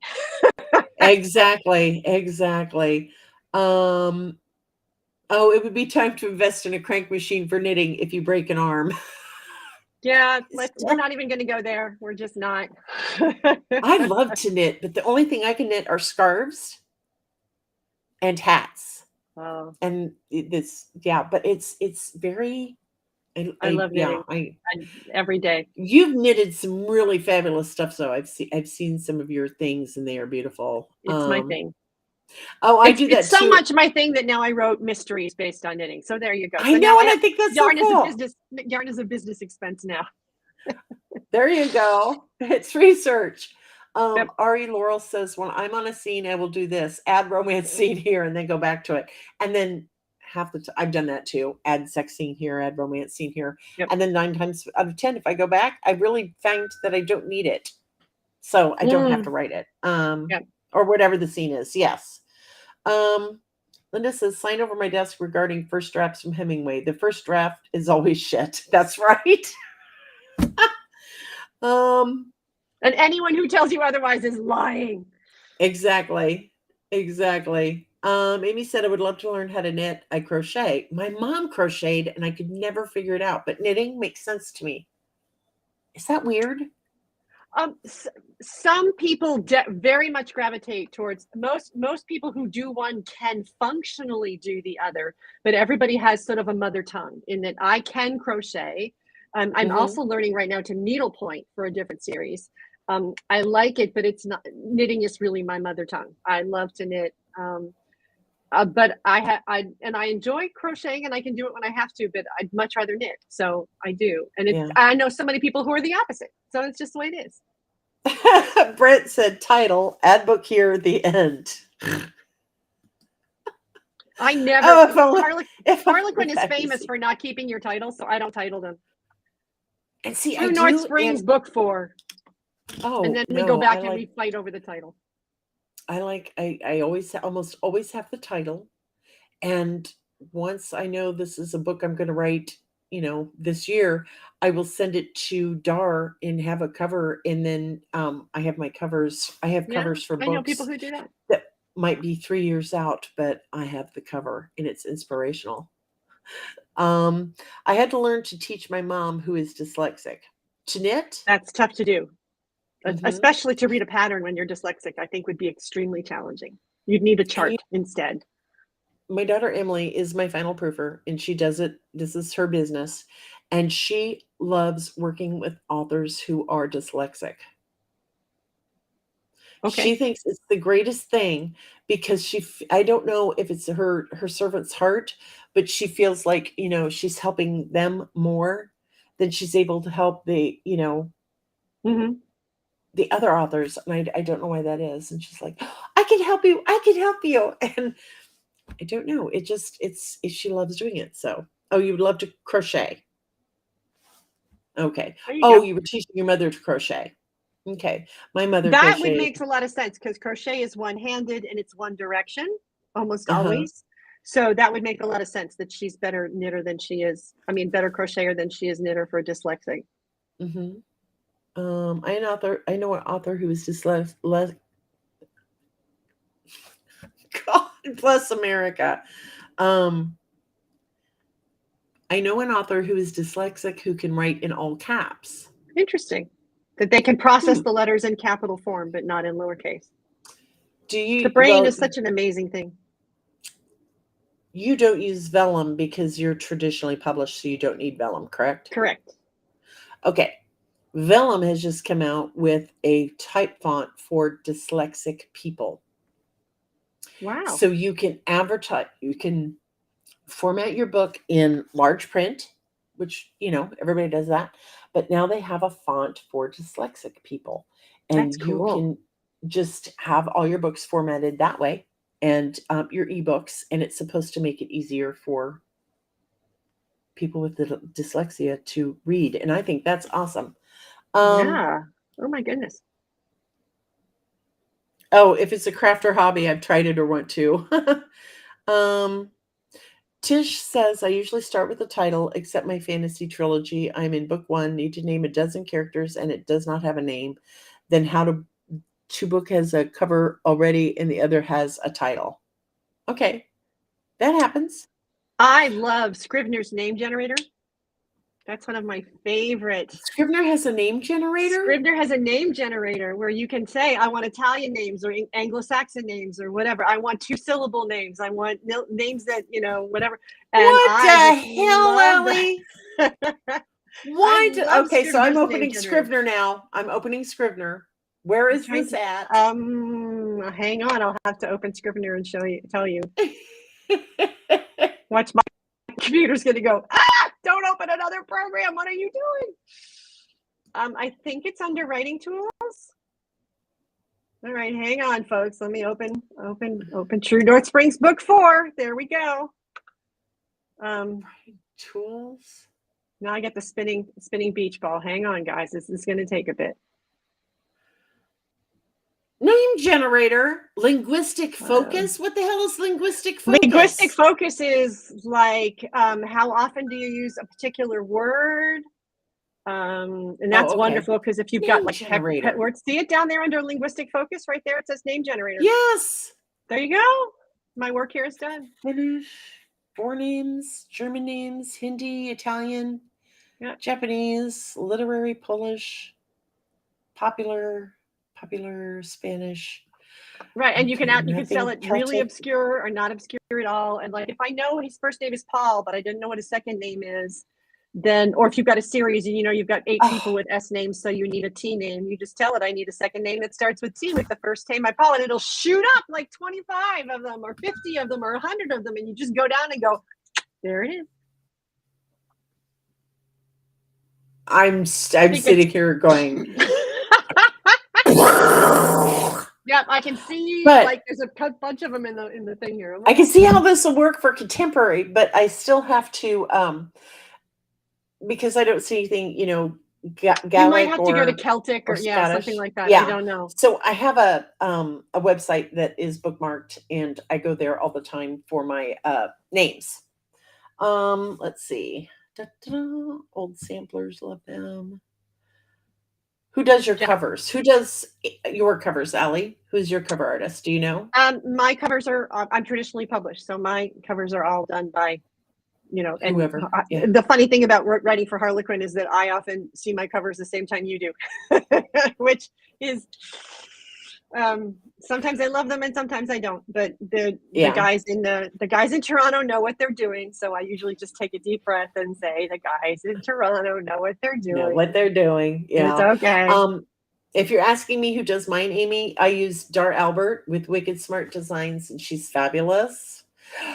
exactly, exactly. Um, oh, it would be time to invest in a crank machine for knitting if you break an arm. Yeah, we're not even going to go there. We're just not. I love to knit, but the only thing I can knit are scarves and hats. Oh, And this, yeah, but it's very, I love knitting every day. you've knitted some really fabulous stuff. So I've seen some of your things, and they are beautiful. It's my thing. Oh, I do that It's so too. much my thing that now I wrote mysteries based on knitting. So there you go. I So know, now and I think that's so yarn is a cool. business. Yarn is a business expense now. There you go. It's research. Yep. Ari Laurel says, when I'm on a scene, I will do this, add romance scene here, and then go back to it. And then I've done that too. Add sex scene here, add romance scene here. Yep. And then 9 times out of 10, if I go back, I really find that I don't need it. So I don't have to write it. Yep. Or whatever the scene is. Yes. Linda says, sign over my desk regarding first drafts from Hemingway. The first draft is always shit. That's right. And anyone who tells you otherwise is lying. Exactly. Amy said, I would love to learn how to knit. I crochet. My mom crocheted and I could never figure it out, but knitting makes sense to me. Is that weird? Some people very much gravitate towards most people who do one can functionally do the other, but everybody has sort of a mother tongue in that I can crochet. I'm also learning right now to needlepoint for a different series. I like it, but it's not, knitting is really my mother tongue. I love to knit. But I enjoy crocheting, and I can do it when I have to, but I'd much rather knit. So I do. And I know so many people who are the opposite. So it's just the way it is. Brent said, title, add book here, the end. I never. Harlequin is famous for not keeping your titles, so I don't title them. And see, True North Springs book 4. Oh, and then we go back and we fight over the title. I almost always have the title, and once I know this is a book I'm going to write, this year, I will send it to Dar and have a cover, and then I have my covers. I have covers for books. I know people who do that. That might be 3 years out, but I have the cover, and it's inspirational. I had to learn to teach my mom, who is dyslexic, to knit. That's tough to do. Especially to read a pattern when you're dyslexic, I think would be extremely challenging. You'd need a chart instead. My daughter Emily is my final proofer, and she does it. This is her business, and she loves working with authors who are dyslexic. Okay. She thinks it's the greatest thing because I don't know if it's her servant's heart, but she feels like, she's helping them more than she's able to help the, the other authors. And I don't know why that is. And she's like, I can help you. And I don't know. She loves doing it. So, you would love to crochet. Okay. You were teaching your mother to crochet. Okay. My mother that would make a lot of sense because crochet is one-handed and it's one direction almost always. So that would make a lot of sense that she's better knitter than she is. Better crocheter than she is knitter for dyslexic. I know an author who is dyslexic. God bless America. I know an author who is dyslexic who can write in all caps. Interesting. That they can process the letters in capital form, but not in lowercase. The brain is such an amazing thing. You don't use vellum because you're traditionally published, so you don't need vellum, correct? Correct. Okay. Vellum has just come out with a type font for dyslexic people. Wow. So you can advertise, you can format your book in large print, which, everybody does that. But now they have a font for dyslexic people. That's And you cool. can just have all your books formatted that way and your ebooks. And it's supposed to make it easier for people with dyslexia to read. And I think that's awesome. Yeah. Oh my goodness. Oh, if it's a craft or hobby, I've tried it or want to. Tish says, I usually start with the title, except my fantasy trilogy. I'm in book 1, need to name a dozen characters, and it does not have a name. Then two book has a cover already, and the other has a title. Okay, that happens. I love Scrivener's name generator. That's one of my favorite. Scrivener has a name generator? Scrivener has a name generator where you can say, I want Italian names or Anglo-Saxon names or whatever. I want 2-syllable names. I want names that, whatever. And What I the just hell, love Ellie? that. Why? love Okay, so I'm Scrivener's name opening generator. Scrivener now. I'm opening Scrivener. Where is this at? Hang on. I'll have to open Scrivener and tell you. Watch, my computer's going to go, don't open another program. What are you doing? I think it's under writing tools. All right, hang on, folks. Let me open True North Springs book 4. There we go. Tools. Now I get the spinning beach ball. Hang on, guys. This is going to take a bit. Name generator. Linguistic focus. What the hell is linguistic focus? Linguistic focus is like how often do you use a particular word? And that's wonderful because if you've got like pet words, see it down there under linguistic focus right there. It says name generator. Yes. There you go. My work here is done. Finnish, 4 names, German names, Hindi, Italian, Japanese, literary, Polish, popular, Spanish. Right, and you can sell it really obscure or not obscure at all. And like if I know his first name is Paul, but I didn't know what his second name is, then, or if you've got a series and you've got 8 people with S names, so you need a T name, you just tell it I need a second name that starts with T with the first name I call it. It'll shoot up like 25 of them or 50 of them or 100 of them, and you just go down and go, there it is. I'm sitting here going. Yeah, I can see like there's a bunch of them in the thing here. I can see how this will work for contemporary, but I still have to because I don't see anything, Gaelic you might have to go to Celtic or something like that. Yeah. I don't know. So I have a website that is bookmarked, and I go there all the time for my names. Let's see. Old samplers, love them. Who does your covers? Who does your covers, Allie? Who's your cover artist? Do you know? My covers are, I'm traditionally published, so my covers are all done by, and whoever. The funny thing about writing for Harlequin is that I often see my covers the same time you do, which is, sometimes I love them and sometimes I don't, but the guys in Toronto know what they're doing. So I usually just take a deep breath and say, the guys in Toronto know what they're doing. Yeah. It's okay. If you're asking me who does mine, Amy, I use Dar Albert with Wicked Smart Designs, and she's fabulous. Wait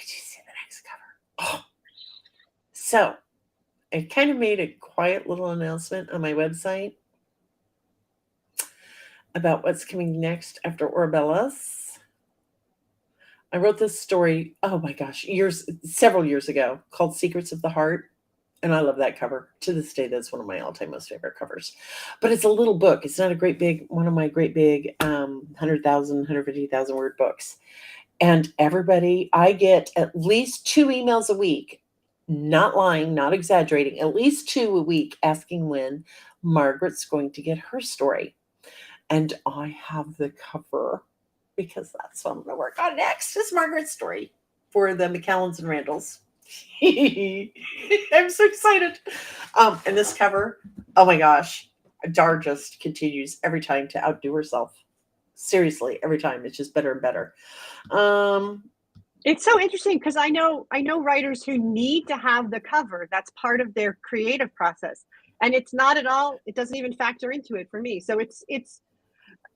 till you see the next cover. Oh. So I kind of made a quiet little announcement on my website about what's coming next after Orbella's. I wrote this story, oh my gosh, several years ago, called Secrets of the Heart. And I love that cover. To this day, that's one of my all-time most favorite covers. But it's a little book. It's not one of my great big 100,000, 150,000 word books. And everybody, I get at least 2 emails a week, not lying, not exaggerating, at least 2 a week asking when Margaret's going to get her story. And I have the cover because that's what I'm going to work on next, is Margaret's story for the McCallans and Randalls. I'm so excited. And this cover, oh my gosh, Dar just continues every time to outdo herself. Seriously, every time it's just better and better. It's so interesting because I know writers who need to have the cover. That's part of their creative process, and it's not at all. It doesn't even factor into it for me. So it's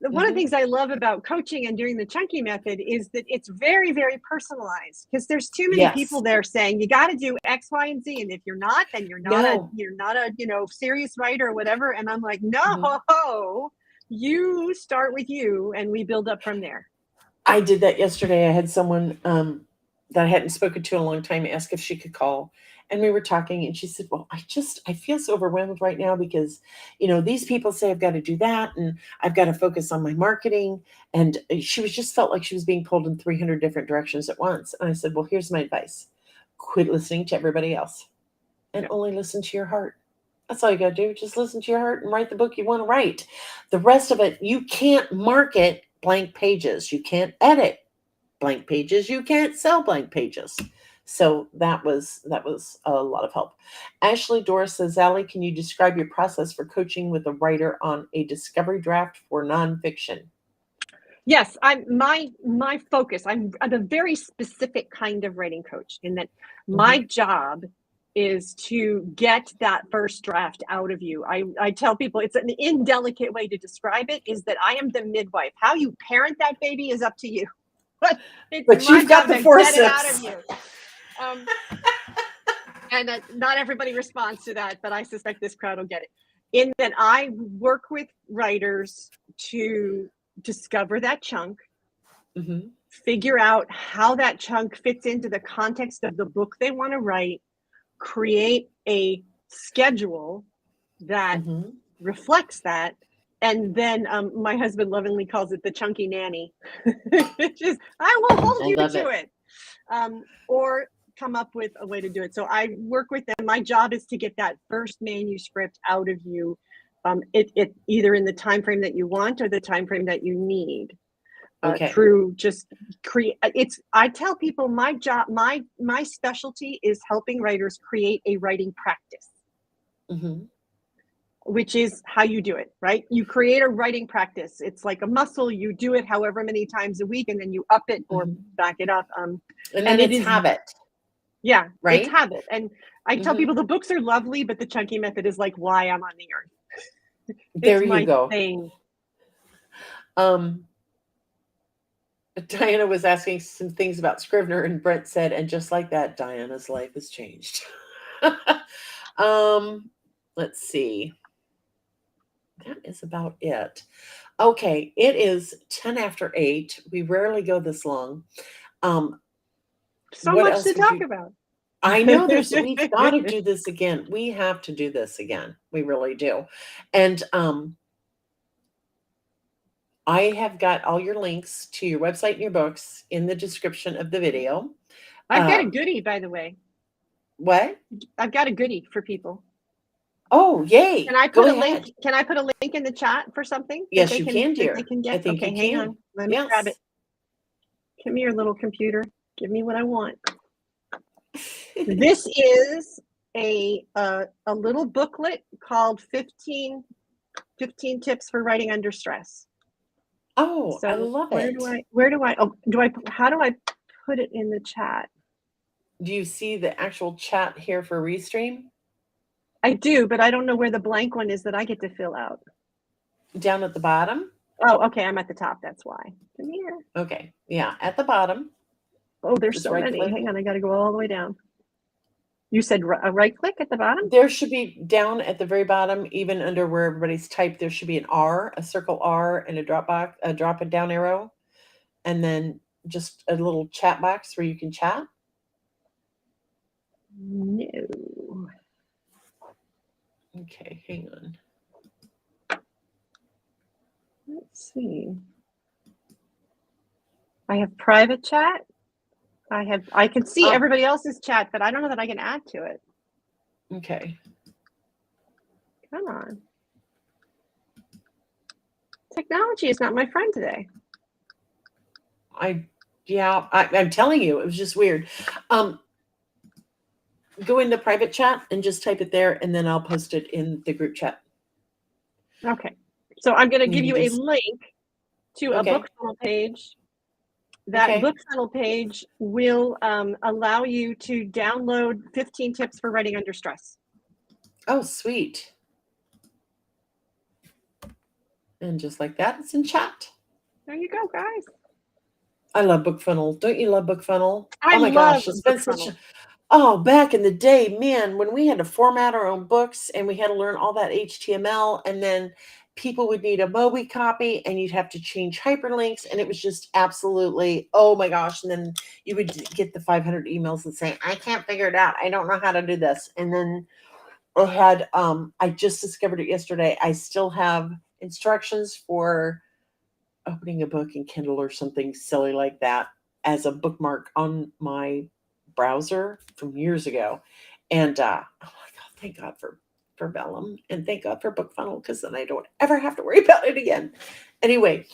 One of the things I love about coaching and doing the chunky method is that it's very, very personalized, because there's too many people there saying you got to do X, Y, and Z, and if you're not, then you're not a serious writer or whatever. And I'm like, no, you start with you, and we build up from there. I did that yesterday. I had someone that I hadn't spoken to in a long time ask if she could call. And we were talking, and she said, well, I feel so overwhelmed right now because, these people say I've got to do that, and I've got to focus on my marketing. And she just felt like she was being pulled in 300 different directions at once. And I said, well, here's my advice. Quit listening to everybody else and only listen to your heart. That's all you got to do. Just listen to your heart and write the book you want to write. The rest of it, you can't market blank pages. You can't edit blank pages. You can't sell blank pages. So that was a lot of help. Ashley Doris says, Allie, can you describe your process for coaching with a writer on a discovery draft for nonfiction? Yes, my focus. I'm a very specific kind of writing coach, in that my job is to get that first draft out of you. I tell people, it's an indelicate way to describe it, is that I am the midwife. How you parent that baby is up to you. But you've got the forceps. Get it out of you. And not everybody responds to that, but I suspect this crowd will get it. In that I work with writers to discover that chunk, figure out how that chunk fits into the context of the book they want to write, create a schedule that reflects that. And then my husband lovingly calls it the chunky nanny, which is, I will hold you to it. Or come up with a way to do it. So I work with them. My job is to get that first manuscript out of you, it either in the time frame that you want or the time frame that you need. Through just create. I tell people my job, my specialty is helping writers create a writing practice. Which is how you do it, right? You create a writing practice. It's like a muscle. You do it however many times a week, and then you up it or back it up. And it's habit. Yeah, right? It's habit. And I tell people the books are lovely, but the chunky method is like why I'm on the earth. There you go. Thing. Diana was asking some things about Scrivener, and Brent said, and just like that, Diana's life has changed. Let's see. That is about it. Okay, it is 10 after 8. We rarely go this long. So much to talk about. I know we've got to do this again. We have to do this again. We really do. And I have got all your links to your website and your books in the description of the video. I've got a goodie, by the way. What? I've got a goodie for people. Oh, yay. Can I put a link? Can I put a link in the chat for something? Yes, you can, dear. They can get? I think you hang can. on. Let me grab it. Give me your little computer. Give me what I want. This is a little booklet called 15 Tips for Writing Under Stress. Oh, so I love it. How do I put it in the chat? Do you see the actual chat here for Restream? I do, but I don't know where the blank one is that I get to fill out. Down at the bottom? Oh, okay. I'm at the top. That's why. Come here. Okay. Yeah, at the bottom. Oh, there's so many. Hang on. I got to go all the way down. You said a right click at the bottom? There should be down at the very bottom, even under where everybody's typed, there should be an R, a circle R, and a drop and down arrow. And then just a little chat box where you can chat. No. Okay, hang on. Let's see. I have private chat. I can see everybody else's chat, but I don't know that I can add to it. Okay. Come on. Technology is not my friend today. I'm telling you, it was just weird. Go into private chat and just type it there, and then I'll post it in the group chat. Okay. So I'm going to give you a link to a book funnel page. That book funnel page will allow you to download 15 tips for writing under stress. Oh, sweet. And just like that, it's in chat. There you go, guys. I love BookFunnel. Don't you love BookFunnel? I Oh my love gosh, it's been such BookFunnel. a back in the day, man, when we had to format our own books and we had to learn all that HTML, and then people would need a Mobi copy and you'd have to change hyperlinks, and it was just absolutely, oh my gosh. And then you would get the 500 emails and say, I can't figure it out. I don't know how to do this. And then I had, I just discovered it yesterday. I still have instructions for opening a book in Kindle or something silly like that as a bookmark on my browser from years ago. And oh my God, thank God for Vellum, and thank God for BookFunnel, because then I don't ever have to worry about it again. Anyway,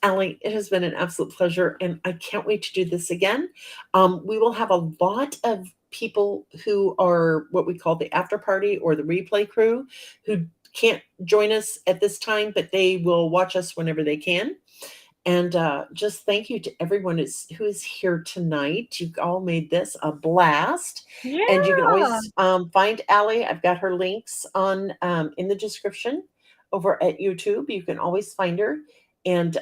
Allie, it has been an absolute pleasure, and I can't wait to do this again. We will have a lot of people who are what we call the after party or the replay crew who can't join us at this time, but they will watch us whenever they can. And just thank you to everyone who is here tonight. You all made this a blast. Yeah. And you can always find Allie. I've got her links on in the description over at YouTube. You can always find her. And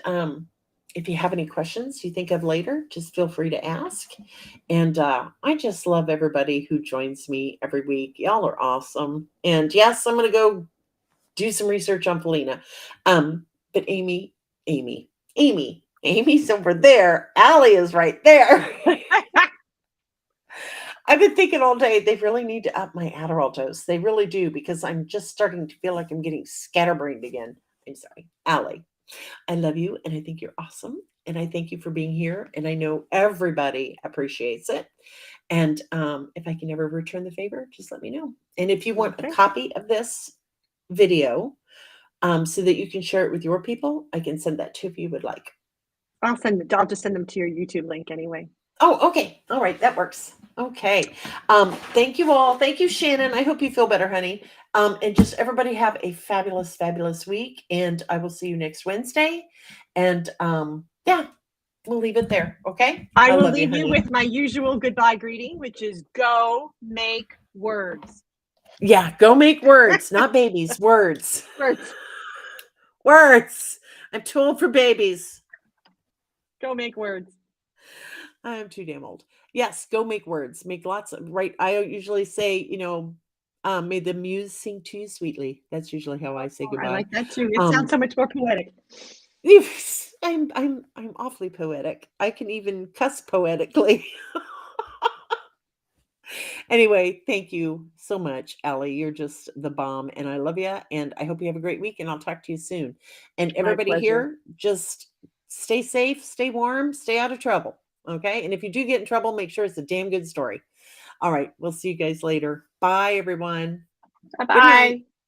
if you have any questions you think of later, just feel free to ask. And I just love everybody who joins me every week. Y'all are awesome. And yes, I'm going to go do some research on Felina. But Amy's over there. Allie is right there. I've been thinking all day, they really need to up my Adderall dose. They really do, because I'm just starting to feel like I'm getting scatterbrained again. I'm sorry. Allie, I love you, and I think you're awesome. And I thank you for being here. And I know everybody appreciates it. And if I can ever return the favor, just let me know. And if you want a copy of this video, so that you can share it with your people, I can send that to if you would like. I'll just send them to your YouTube link anyway. Oh, okay. All right. That works. Okay. Thank you all. Thank you, Shannon. I hope you feel better, honey. And just everybody have a fabulous, fabulous week. And I will see you next Wednesday. And yeah, we'll leave it there. Okay. I will love leave you honey. with my usual goodbye greeting, which is go make words. Yeah. Go make words, not babies. Words. Words. Words. I'm too old for babies. Go make words. I'm too damn old. Yes, go make words. Make lots of right. I usually say, may the muse sing to you sweetly. That's usually how I say goodbye. I like that too. It sounds so much more poetic. I'm awfully poetic. I can even cuss poetically. Anyway, thank you so much, Allie. You're just the bomb, and I love you. And I hope you have a great week. And I'll talk to you soon. And everybody here, just stay safe, stay warm, stay out of trouble. Okay. And if you do get in trouble, make sure it's a damn good story. All right. We'll see you guys later. Bye, everyone. Bye-bye.